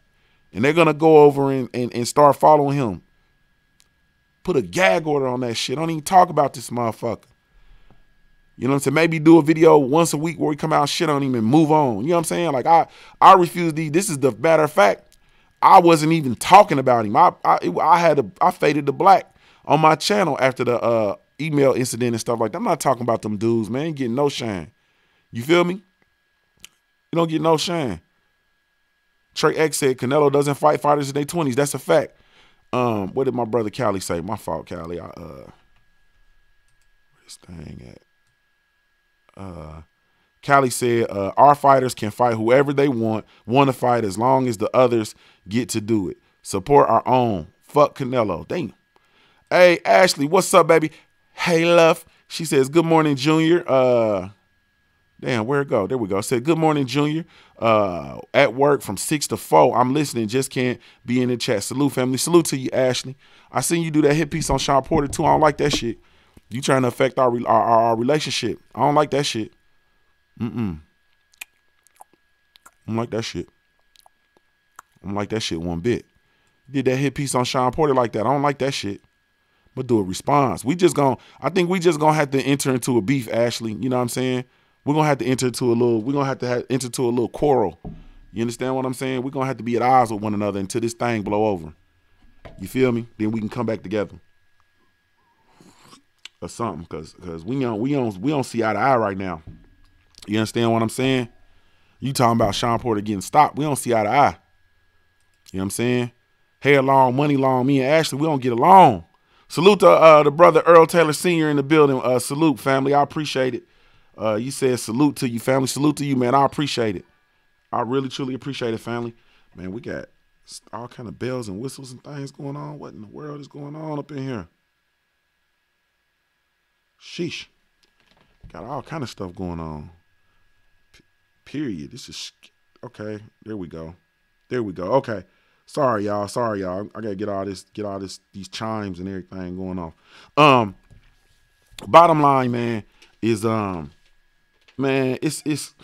And they're gonna go over and start following him. Put a gag order on that shit. Don't even talk about this motherfucker. You know what I'm saying? Maybe do a video once a week where we come out shit on him and move on. You know what I'm saying? Like I refuse these. This is the matter of fact. I wasn't even talking about him. I faded the black on my channel after the email incident and stuff like that. I'm not talking about them dudes, man. Ain't getting no shine. You feel me? You don't get no shine. Trey X said Canelo doesn't fight fighters in their 20s. That's a fact. What did my brother Callie say? My fault, Callie. Where's this thing at? Callie said, our fighters can fight whoever they want to fight as long as the others get to do it. Support our own. Fuck Canelo. Damn. Hey, Ashley, what's up, baby? Hey, love. She says, good morning, Junior. Damn, where'd it go? There we go. Said, good morning, Junior. At work from 6 to 4. I'm listening. Just can't be in the chat. Salute, family. Salute to you, Ashley. I seen you do that hit piece on Sean Porter, too. I don't like that shit. You trying to affect our relationship. I don't like that shit. I don't like that shit. I don't like that shit one bit. Did that hit piece on Sean Porter like that. I don't like that shit. But do a response. I think we just gonna have to enter into a beef, Ashley. You know what I'm saying? We're gonna have to enter into a little quarrel. You understand what I'm saying? We're gonna have to be at odds with one another until this thing blow over. You feel me? Then we can come back together. Or something, cause we don't see eye to eye right now. You understand what I'm saying? You talking about Sean Porter getting stopped. We don't see eye to eye. You know what I'm saying? Hair long, money long. Me and Ashley, we don't get along. Salute to the brother Earl Taylor Sr. in the building. Salute, family. I appreciate it. You said salute to you, family. Salute to you, man. I appreciate it. I really, truly appreciate it, family. Man, we got all kind of bells and whistles and things going on. What in the world is going on up in here? Sheesh. Got all kind of stuff going on. Period. This is okay. There we go. Okay. Sorry, y'all. I gotta get all these chimes and everything going on. Bottom line, man, is man, it's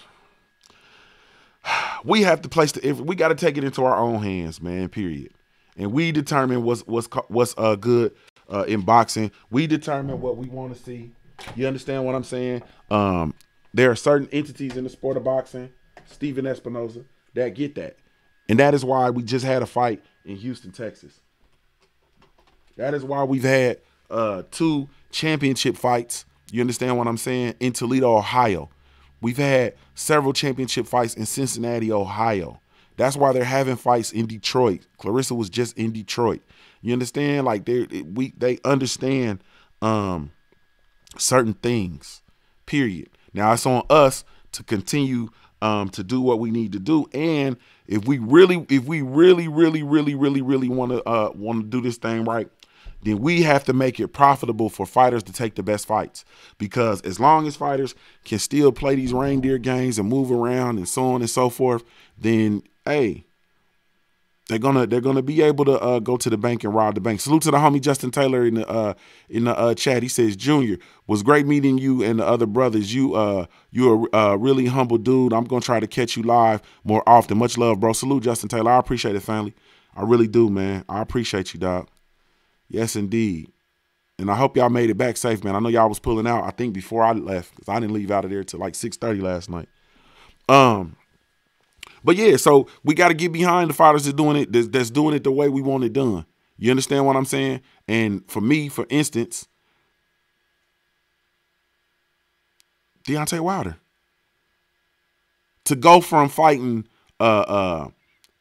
we have to place we got to take it into our own hands, man. Period. And we determine what's good in boxing. We determine what we want to see. You understand what I'm saying? There are certain entities in the sport of boxing, Steven Espinoza, that get that. And that is why we just had a fight in Houston, Texas. That is why we've had 2 championship fights. You understand what I'm saying? In Toledo, Ohio. We've had several championship fights in Cincinnati, Ohio. That's why they're having fights in Detroit. Clarissa was just in Detroit. You understand? Like they understand certain things. Period. Now it's on us to continue to do what we need to do. And if we really want to do this thing right, then we have to make it profitable for fighters to take the best fights. Because as long as fighters can still play these reindeer games and move around and so on and so forth, then hey, they're gonna be able to go to the bank and rob the bank. Salute to the homie Justin Taylor in the chat. He says, Junior, was great meeting you and the other brothers. You're a really humble dude. I'm gonna try to catch you live more often. Much love, bro. Salute, Justin Taylor. I appreciate it, family. I really do, man. I appreciate you, dog. Yes, indeed. And I hope y'all made it back safe, man. I know y'all was pulling out, I think, before I left, because I didn't leave out of there till like 6:30 last night. But yeah, so we got to get behind the fighters that's doing it the way we want it done. You understand what I'm saying? And for me, for instance, Deontay Wilder. To go from fighting your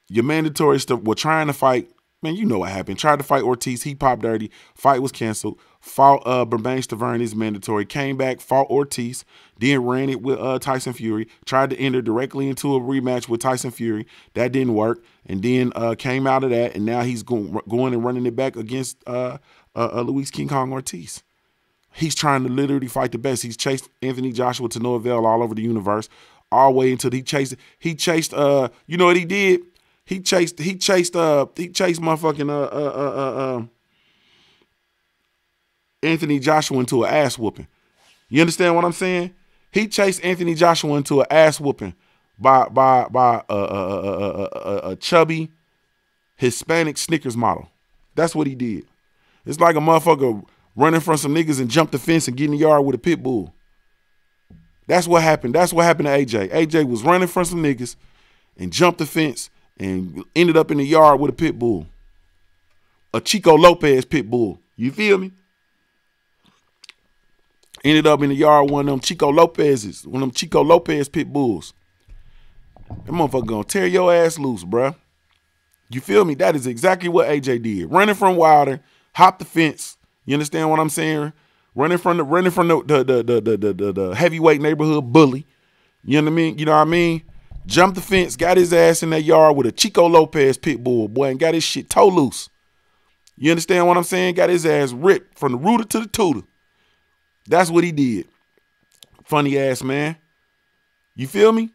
mandatory stuff, we're trying to fight. Man, you know what happened. Tried to fight Ortiz. He popped dirty. Fight was canceled. Fought Berbange Tavern is mandatory. Came back, fought Ortiz. Then ran it with Tyson Fury. Tried to enter directly into a rematch with Tyson Fury. That didn't work. And then came out of that. And now he's going and running it back against Luis King Kong Ortiz. He's trying to literally fight the best. He's chased Anthony Joshua to no avail all over the universe. All the way until he chased, you know what he did? He chased motherfucking Anthony Joshua into an ass whooping. You understand what I'm saying? He chased Anthony Joshua into an ass whooping by a chubby Hispanic Snickers model. That's what he did. It's like a motherfucker running from some niggas and jumped the fence and get in the yard with a pit bull. That's what happened. That's what happened to AJ. AJ was running from some niggas and jumped the fence and ended up in the yard with a pit bull. A Chico Lopez pit bull. You feel me? Ended up in the yard with one of them Chico Lopez pit bulls. That motherfucker gonna tear your ass loose, bruh. You feel me? That is exactly what AJ did. Running from Wilder, hopped the fence. You understand what I'm saying? Running from the heavyweight neighborhood bully. You know what I mean? You know what I mean? Jumped the fence, got his ass in that yard with a Chico Lopez pit bull, boy, and got his shit toe loose. You understand what I'm saying? Got his ass ripped from the rooter to the tutor. That's what he did. Funny ass man. You feel me?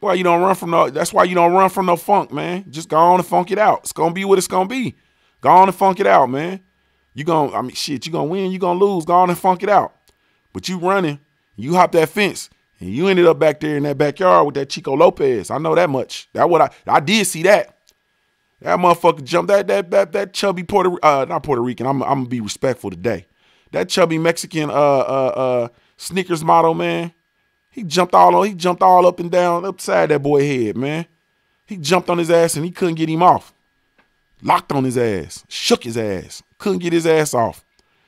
Why you don't run from no? That's why you don't run from no funk, man. Just go on and funk it out. It's gonna be what it's gonna be. Go on and funk it out, man. You gonna, I mean, shit. You gonna win. You gonna lose. Go on and funk it out. But you running. You hop that fence, and you ended up back there in that backyard with that Chico Lopez. I know that much. That what I did see that. That motherfucker jumped that chubby not Puerto Rican. I'm gonna be respectful today. That chubby Mexican Snickers model, man. He jumped all up and down upside that boy head, man. He jumped on his ass and he couldn't get him off. Locked on his ass, shook his ass, couldn't get his ass off.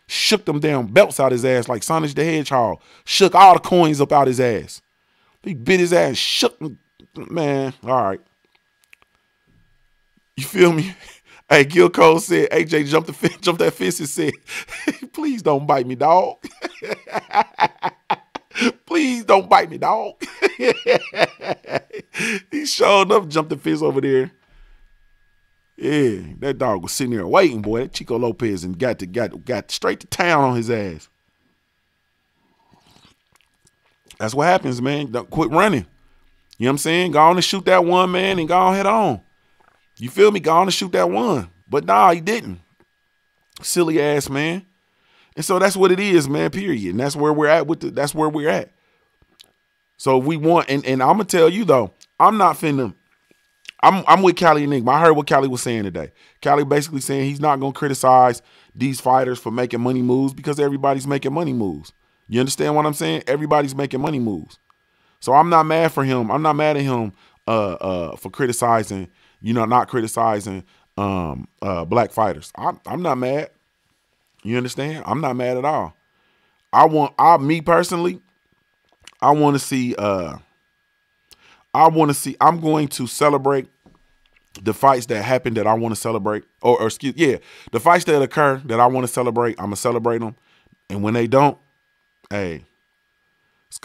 Shook them damn belts out his ass like Sonic the Hedgehog. Shook all the coins up out his ass. He bit his ass, shook, man. All right. You feel me? Hey, Gil Cole said, AJ jumped that fence and said, please don't bite me, dog. Please don't bite me, dog. He showed up, jumped the fence over there. Yeah, that dog was sitting there waiting, boy. That Chico Lopez and got straight to town on his ass. That's what happens, man. Don't quit running. You know what I'm saying? Go on and shoot that one, man, and go on head on. You feel me? Go on and shoot that one. But nah, he didn't. Silly ass, man. And so that's what it is, man, period. And that's where we're at that's where we're at. So we want, and I'm gonna tell you though, I'm not finna, I'm with Cali Enigma. I heard what Cali was saying today. Cali basically saying he's not gonna criticize these fighters for making money moves because everybody's making money moves. You understand what I'm saying? Everybody's making money moves. So I'm not mad for him. I'm not mad at him for criticizing, not criticizing black fighters. I'm not mad. You understand? I'm not mad at all. Me personally, I'm going to celebrate the fights that happen that I want to celebrate, the fights that occur that I want to celebrate. I'm going to celebrate them. And when they don't, hey,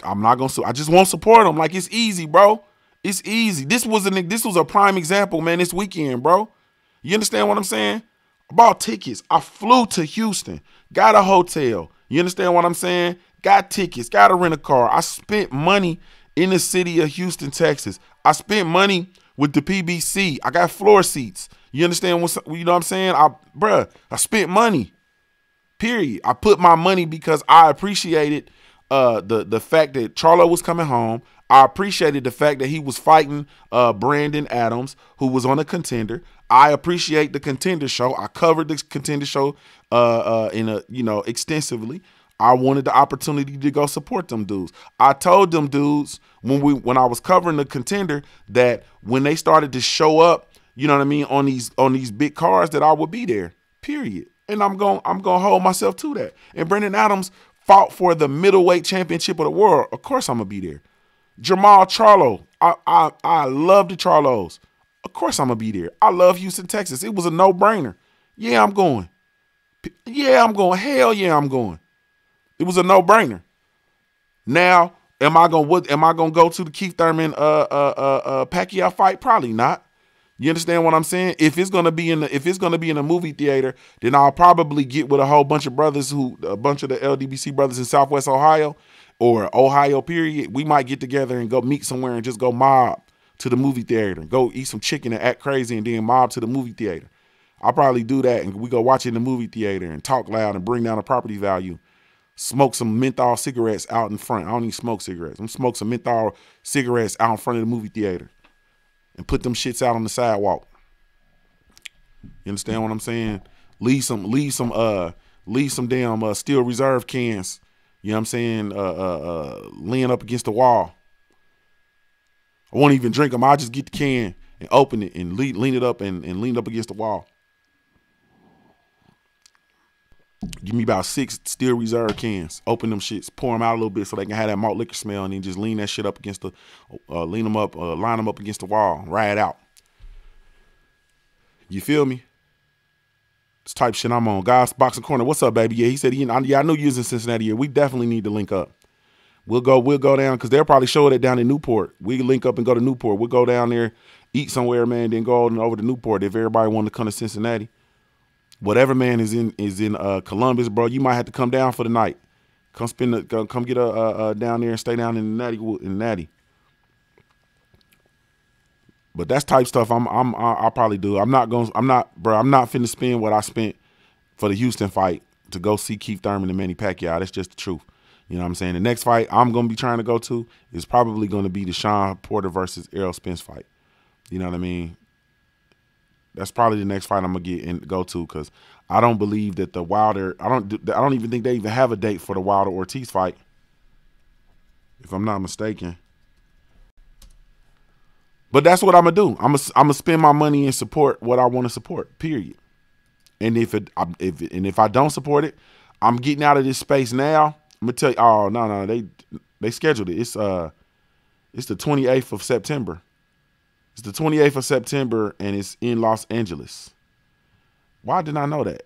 I'm not going to, I just won't support them. Like, it's easy, bro. It's easy. This was a prime example, man, this weekend, bro. You understand what I'm saying? I bought tickets. I flew to Houston, got a hotel. You understand what I'm saying? Got tickets, got to rent a car. I spent money in the city of Houston, Texas. I spent money with the PBC. I got floor seats. You understand what I'm saying? I spent money, period. I put my money because I appreciated the fact that Charlo was coming home. I appreciated the fact that he was fighting Brandon Adams, who was on a Contender. I appreciate the Contender show. I covered the Contender show extensively. I wanted the opportunity to go support them dudes. I told them dudes when I was covering the Contender that when they started to show up, you know what I mean, on these big cars, that I would be there. Period. And I'm going to hold myself to that. And Brandon Adams fought for the middleweight championship of the world. Of course I'm going to be there. Jamal Charlo. I love the Charlos. Of course I'm going to be there. I love Houston, Texas. It was a no-brainer. Yeah, I'm going. Yeah, I'm going. Hell yeah, I'm going. It was a no-brainer. Now, am I gonna go to the Keith Thurman Pacquiao fight? Probably not. You understand what I'm saying? If it's gonna be in a movie theater, then I'll probably get with a whole bunch of brothers a bunch of the LDBC brothers in Southwest Ohio or Ohio, period. We might get together and go meet somewhere and just go mob to the movie theater and go eat some chicken and act crazy and then mob to the movie theater. I'll probably do that and we go watch it in the movie theater and talk loud and bring down the property value. Smoke some menthol cigarettes out in front. I don't even smoke cigarettes. I'm smoke some menthol cigarettes out in front of the movie theater and put them shits out on the sidewalk. You understand what I'm saying? Leave some damn Steel Reserve cans. You know what I'm saying? Leaning up against the wall. I won't even drink them. I'll just get the can and open it and lean it up and lean it up against the wall. Give me about 6 Steel Reserve cans. Open them shits, pour them out a little bit so they can have that malt liquor smell, and then just lean that shit up against line them up against the wall, ride out. You feel me? This type shit I'm on. God's Boxing Corner. What's up, baby? Yeah, he said, I know you was in Cincinnati here. We definitely need to link up. We'll go down because they'll probably show it down in Newport. We can link up and go to Newport. We'll go down there, eat somewhere, man, then go on over to Newport if everybody want to come to Cincinnati. Whatever, man, is in Columbus, bro. You might have to come down for the night. Come get a down there and stay down in Natty. But that's type stuff I'll probably do. I'm not finna spend what I spent for the Houston fight to go see Keith Thurman and Manny Pacquiao. That's just the truth. You know what I'm saying? The next fight I'm going to be trying to go to is probably going to be the Sean Porter versus Errol Spence fight. You know what I mean? That's probably the next fight I'm going to go to because I don't believe that the Wilder – I don't even think they even have a date for the Wilder-Ortiz fight, if I'm not mistaken. But that's what I'm going to do. I'm going to spend my money and support what I want to support, period. And if I don't support it, I'm getting out of this space now. I'm gonna tell you, oh no, they scheduled it. It's the 28th of September. It's the 28th of September, and it's in Los Angeles. Why didn't I know that?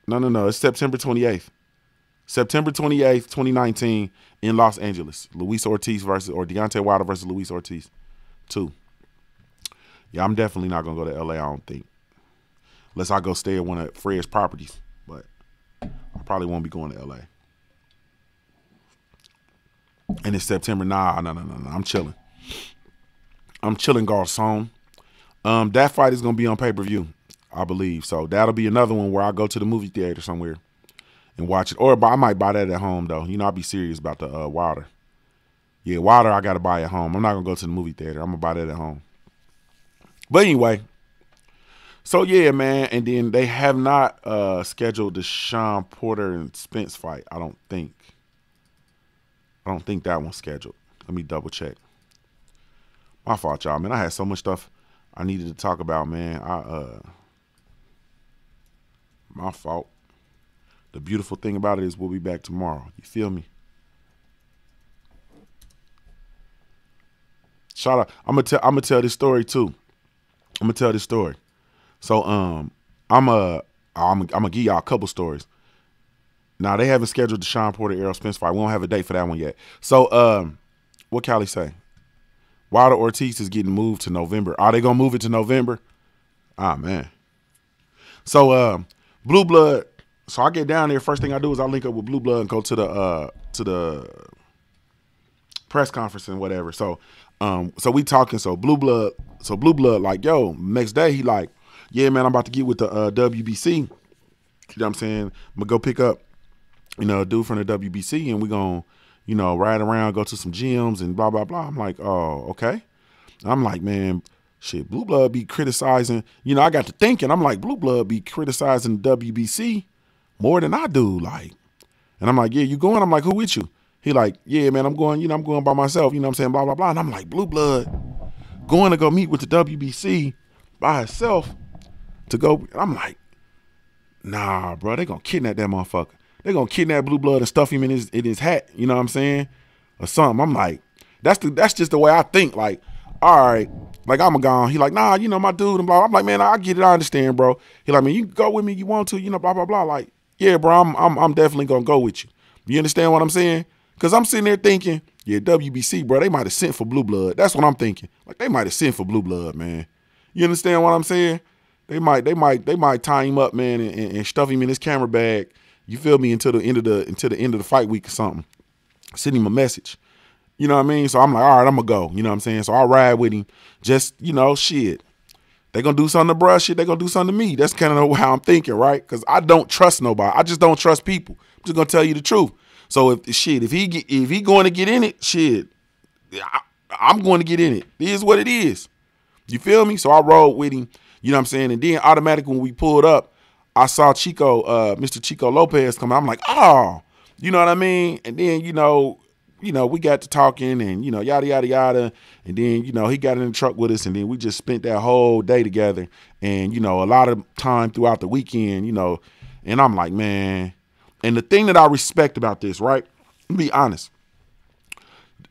No, it's September 28th. September 28th, 2019, in Los Angeles. Deontay Wilder versus Luis Ortiz 2. Yeah, I'm definitely not gonna go to LA, I don't think. Unless I go stay at one of Fred's properties, but I probably won't be going to LA. And it's September. Nah, I'm chilling. I'm chilling, garçon. That fight is gonna be on pay-per-view, I believe. So that'll be another one where I go to the movie theater somewhere and watch it. Or I might buy that at home though. You know, I'll be serious about the Wilder. Yeah, Wilder I gotta buy at home. I'm not gonna go to the movie theater. I'm gonna buy that at home. But anyway. So, yeah, man, and then they have not scheduled the Sean Porter and Spence fight, I don't think. I don't think that one's scheduled. Let me double check. My fault, y'all, man. I had so much stuff I needed to talk about, man. My fault. The beautiful thing about it is we'll be back tomorrow. You feel me? Shout out. I'm gonna tell this story, too. I'm gonna tell this story. So I'm gonna give y'all a couple stories. Now they haven't scheduled the Sean Porter Errol Spence fight. We don't have a date for that one yet. So what Callie say? Wilder Ortiz is getting moved to November. Are they gonna move it to November? Ah man. So Blue Blood. So I get down there. First thing I do is I link up with Blue Blood and go to the press conference and whatever. So we talking. So Blue Blood like, yo, next day he like, yeah, man, I'm about to get with the WBC. You know what I'm saying? I'm going to go pick up, a dude from the WBC, and we're going to, ride around, go to some gyms and blah, blah, blah. I'm like, oh, okay. I'm like, man, shit, Blue Blood be criticizing. I got to thinking. I'm like, Blue Blood be criticizing the WBC more than I do. Like, and I'm like, yeah, you going? I'm like, who with you? He like, yeah, man, I'm going, I'm going by myself. You know what I'm saying? Blah, blah, blah. And I'm like, Blue Blood going to go meet with the WBC by herself. To go, I'm like, nah, bro, they gonna kidnap that motherfucker. They gonna kidnap Blue Blood and stuff him in his hat. You know what I'm saying, or something. I'm like, that's just the way I think. Like, all right, like I'm gone. He like, nah, my dude and blah. I'm like, man, I get it, I understand, bro. He like, man, you can go with me, you want to, blah blah blah. Like, yeah, bro, I'm definitely gonna go with you. You understand what I'm saying? Cause I'm sitting there thinking, yeah, WBC, bro, they might have sent for Blue Blood. That's what I'm thinking. Like, they might have sent for Blue Blood, man. You understand what I'm saying? They might tie him up, man, and stuff him in his camera bag. You feel me? Until the end of the fight week or something. Send him a message. You know what I mean? So I'm like, all right, I'm gonna go. You know what I'm saying? So I ride with him. Just shit. They gonna do something to bruh. Shit, they gonna do something to me. That's kind of how I'm thinking, right? Because I don't trust nobody. I just don't trust people. I'm just gonna tell you the truth. So if he going to get in it, shit, I'm going to get in it. It is what it is. You feel me? So I rode with him. You know what I'm saying? And then automatically when we pulled up, I saw Mr. Chico Lopez come out. I'm like, oh, you know what I mean? And then, we got to talking and, yada, yada, yada. And then, he got in the truck with us and then we just spent that whole day together. And, a lot of time throughout the weekend, and I'm like, man. And the thing that I respect about this, right? Let me be honest.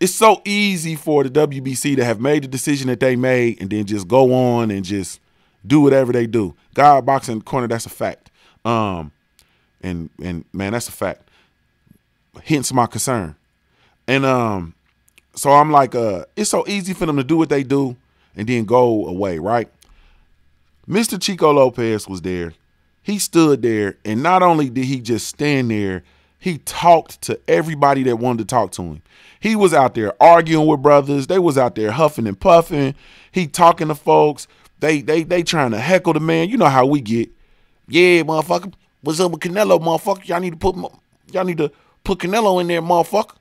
It's so easy for the WBC to have made the decision that they made and then just go on and just do whatever they do. God boxing corner, that's a fact. And man, that's a fact. hence my concern. And so I'm like, it's so easy for them to do what they do and then go away, right? Mr. Chico Lopez was there. He stood there, and not only did he just stand there, he talked to everybody that wanted to talk to him. He was out there arguing with brothers. They was out there huffing and puffing. He talking to folks. They trying to heckle the man. You know how we get. Yeah, motherfucker. What's up with Canelo, motherfucker? Y'all need to put Canelo in there, motherfucker.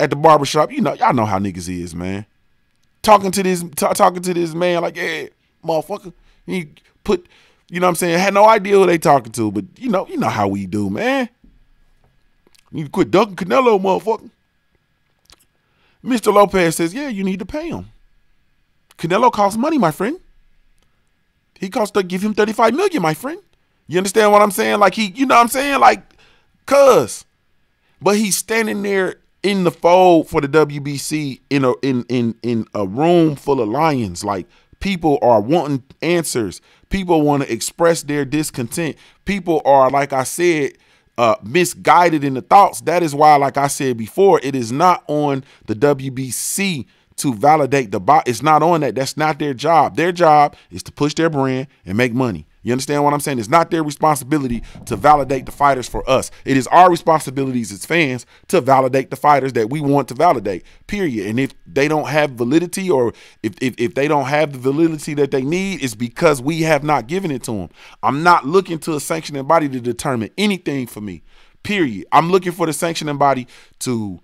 At the barbershop. Y'all know how niggas is, man. Talking to this man like, yeah, motherfucker. He put, you know what I'm saying? Had no idea who they talking to, but you know how we do, man. You need to quit ducking Canelo, motherfucker. Mr. Lopez says, yeah, you need to pay him. Canelo costs money, my friend. He costs to give him $35 million, my friend. You understand what I'm saying? Like you know what I'm saying? Like, cuz. But he's standing there in the fold for the WBC in a room full of lions. Like, people are wanting answers. People want to express their discontent. People are, like I said, misguided in the thoughts. That is why, like I said before, it is not on the WBC to validate the bot. It's not on that. That's not their job. Their job is to push their brand and make money. You understand what I'm saying? It's not their responsibility to validate the fighters for us. It is our responsibilities as fans to validate the fighters that we want to validate, period. And if they don't have validity, or if they don't have the validity that they need, it's because we have not given it to them. I'm not looking to a sanctioning body to determine anything for me, period. I'm looking for the sanctioning body to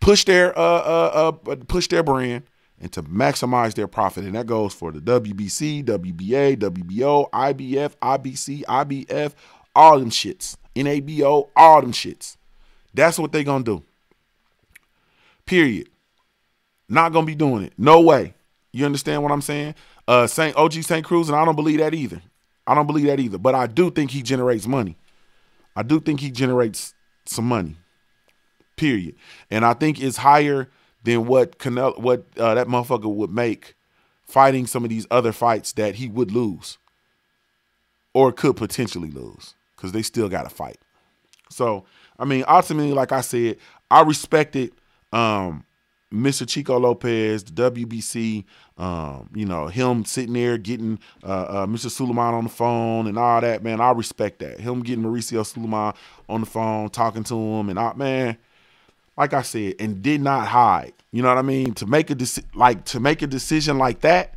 push their brand and to maximize their profit. And that goes for the WBC, WBA, WBO, IBF, IBC, IBF, all them shits. NABO, all them shits. That's what they gonna do. Period. Not gonna be doing it. No way. You understand what I'm saying? OG St. Cruz, and I don't believe that either. I don't believe that either. But I do think he generates money. I do think he generates some money. Period. And I think it's higher than what that motherfucker would make fighting some of these other fights that he would lose or could potentially lose, because they still got to fight. So, I mean, ultimately, like I said, I respected Mr. Chico Lopez, the WBC, him sitting there getting Mr. Suleiman on the phone and all that, man. I respect that. Him getting Mauricio Suleiman on the phone, talking to him, and man, like I said, and did not hide. You know what I mean? To make a decision like that,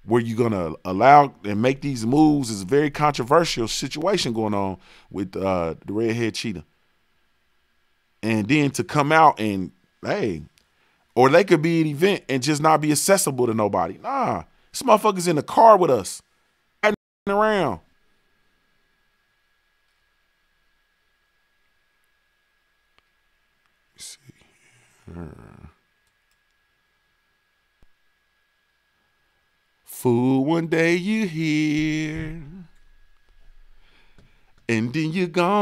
where you're gonna allow and make these moves, is a very controversial situation going on with the redhead cheetah. And then to come out and, hey, or they could be an event and just not be accessible to nobody. Nah, this motherfucker's in the car with us, around. Let's see. Fool, one day you here, and then you gone.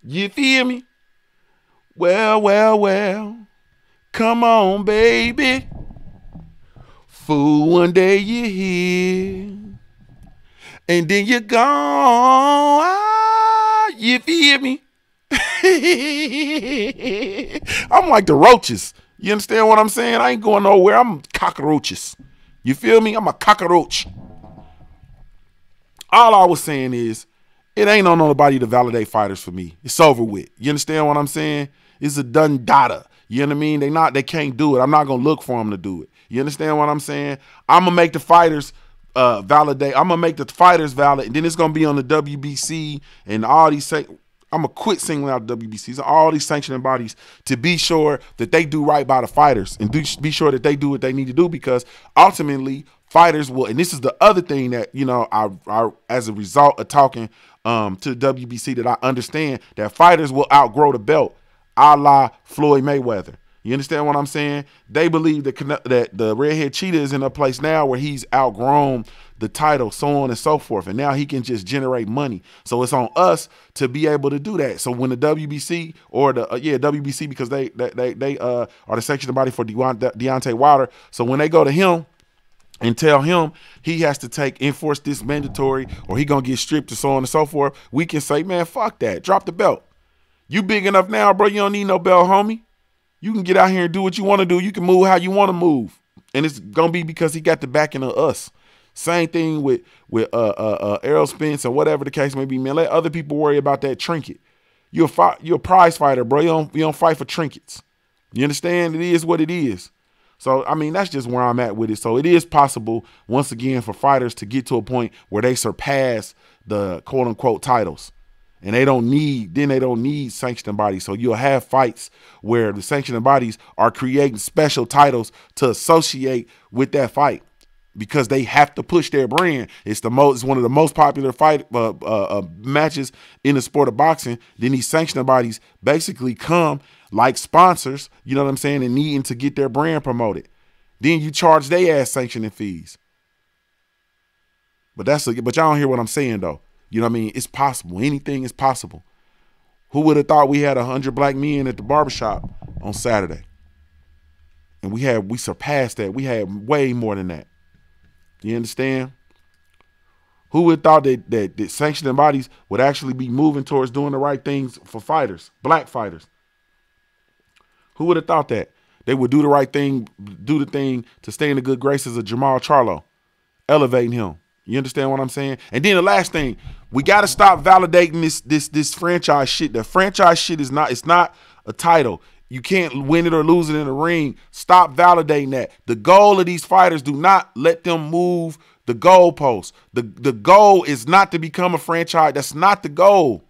You feel me? Well, come on, baby. Fool, one day you here, and then you gone. You feel me? I'm like the roaches. You understand what I'm saying? I ain't going nowhere. I'm cockroaches. You feel me? I'm a cockroach. All I was saying is, it ain't on nobody to validate fighters for me. It's over with. You understand what I'm saying? It's a done data. You know what I mean? They can't do it. I'm not gonna look for them to do it. You understand what I'm saying? I'm gonna make the fighters validate. I'm gonna make the fighters valid, and then it's gonna be on the WBC and all these. I'm going to quit singling out WBCs and all these sanctioning bodies to be sure that they do right by the fighters and be sure that they do what they need to do, because ultimately fighters will, and this is the other thing that, I as a result of talking to the WBC, that I understand that fighters will outgrow the belt, a la Floyd Mayweather. You understand what I'm saying? They believe that the redhead cheetah is in a place now where he's outgrown the title, so on and so forth, and now he can just generate money. So it's on us to be able to do that. So when the WBC or the WBC, because they are the sanctioning body for Deontay Wilder, so when they go to him and tell him he has to enforce this mandatory or he gonna get stripped and so on and so forth, we can say, man, fuck that. Drop the belt. You big enough now, bro. You don't need no belt, homie. You can get out here and do what you want to do. You can move how you want to move. And it's gonna be because he got the backing of us. Same thing with Errol Spence or whatever the case may be, man. Let other people worry about that trinket. You're a prize fighter, bro. You don't fight for trinkets. You understand? It is what it is. So, I mean, that's just where I'm at with it. So it is possible, once again, for fighters to get to a point where they surpass the quote unquote titles. And they don't need sanctioning bodies. So you'll have fights where the sanctioning bodies are creating special titles to associate with that fight because they have to push their brand. It's one of the most popular matches in the sport of boxing. Then these sanctioning bodies basically come like sponsors, you know what I'm saying, and needing to get their brand promoted. Then you charge their ass sanctioning fees. But y'all don't hear what I'm saying though. You know what I mean? It's possible. Anything is possible. Who would have thought we had 100 black men at the barbershop on Saturday? And we surpassed that. We had way more than that. You understand? Who would have thought that sanctioning bodies would actually be moving towards doing the right things for fighters, black fighters? Who would have thought that? They would do the right thing, do the thing to stay in the good graces of Jamal Charlo, elevating him. You understand what I'm saying? And then the last thing, we got to stop validating this franchise shit. The franchise shit it's not a title. You can't win it or lose it in the ring. Stop validating that. The goal of these fighters, do not let them move the goalposts. The goal is not to become a franchise. That's not the goal.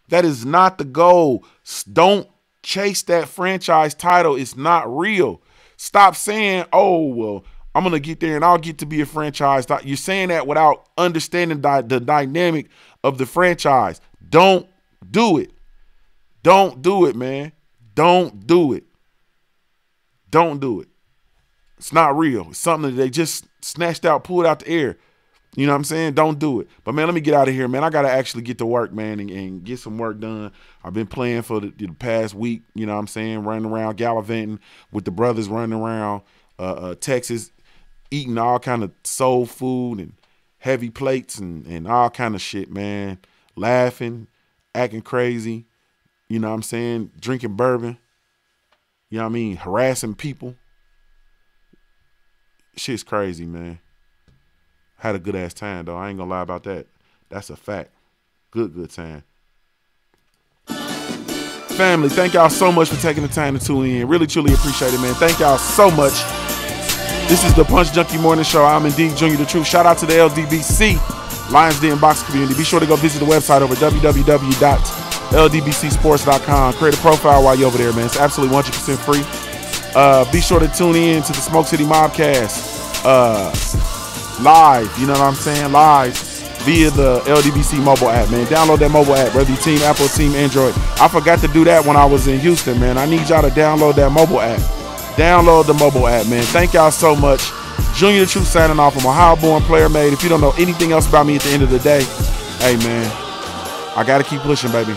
That is not the goal. Don't chase that franchise title. It's not real. Stop saying, oh, well, I'm going to get there and I'll get to be a franchise. You're saying that without understanding the dynamic of the franchise. Don't do it. Don't do it, man. Don't do it. Don't do it. It's not real. It's something that they just snatched out, pulled out the air. You know what I'm saying? Don't do it. But, man, let me get out of here, man. I got to actually get to work, man, and get some work done. I've been playing for the past week, you know what I'm saying, running around, gallivanting with the brothers, running around Texas, eating all kind of soul food and heavy plates and all kind of shit, man. Laughing, acting crazy, you know what I'm saying, drinking bourbon, you know what I mean, harassing people. Shit's crazy, man. Had a good-ass time, though. I ain't gonna lie about that. That's a fact. Good time. Family, thank y'all so much for taking the time to tune in. Really, truly appreciate it, man. Thank y'all so much. This is the Punch Junkie Morning Show. I'm indeed Junior the Truth. Shout out to the LDBC, Lions Den Boxing Community. Be sure to go visit the website over www.ldbcsports.com. Create a profile while you're over there, man. It's absolutely 100% free. Be sure to tune in to the Smoke City Mobcast live, you know what I'm saying, live via the LDBC mobile app, man. Download that mobile app, whether you team Apple or team Android. I forgot to do that when I was in Houston, man. I need y'all to download that mobile app. Download the mobile app, man. Thank y'all so much. Junior the Truth signing off. I'm Ohio-born, player-made. If you don't know anything else about me at the end of the day, hey, man, I got to keep pushing, baby.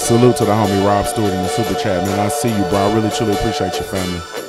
Salute to the homie Rob Stewart in the super chat, man. I see you, bro. I really truly appreciate your family.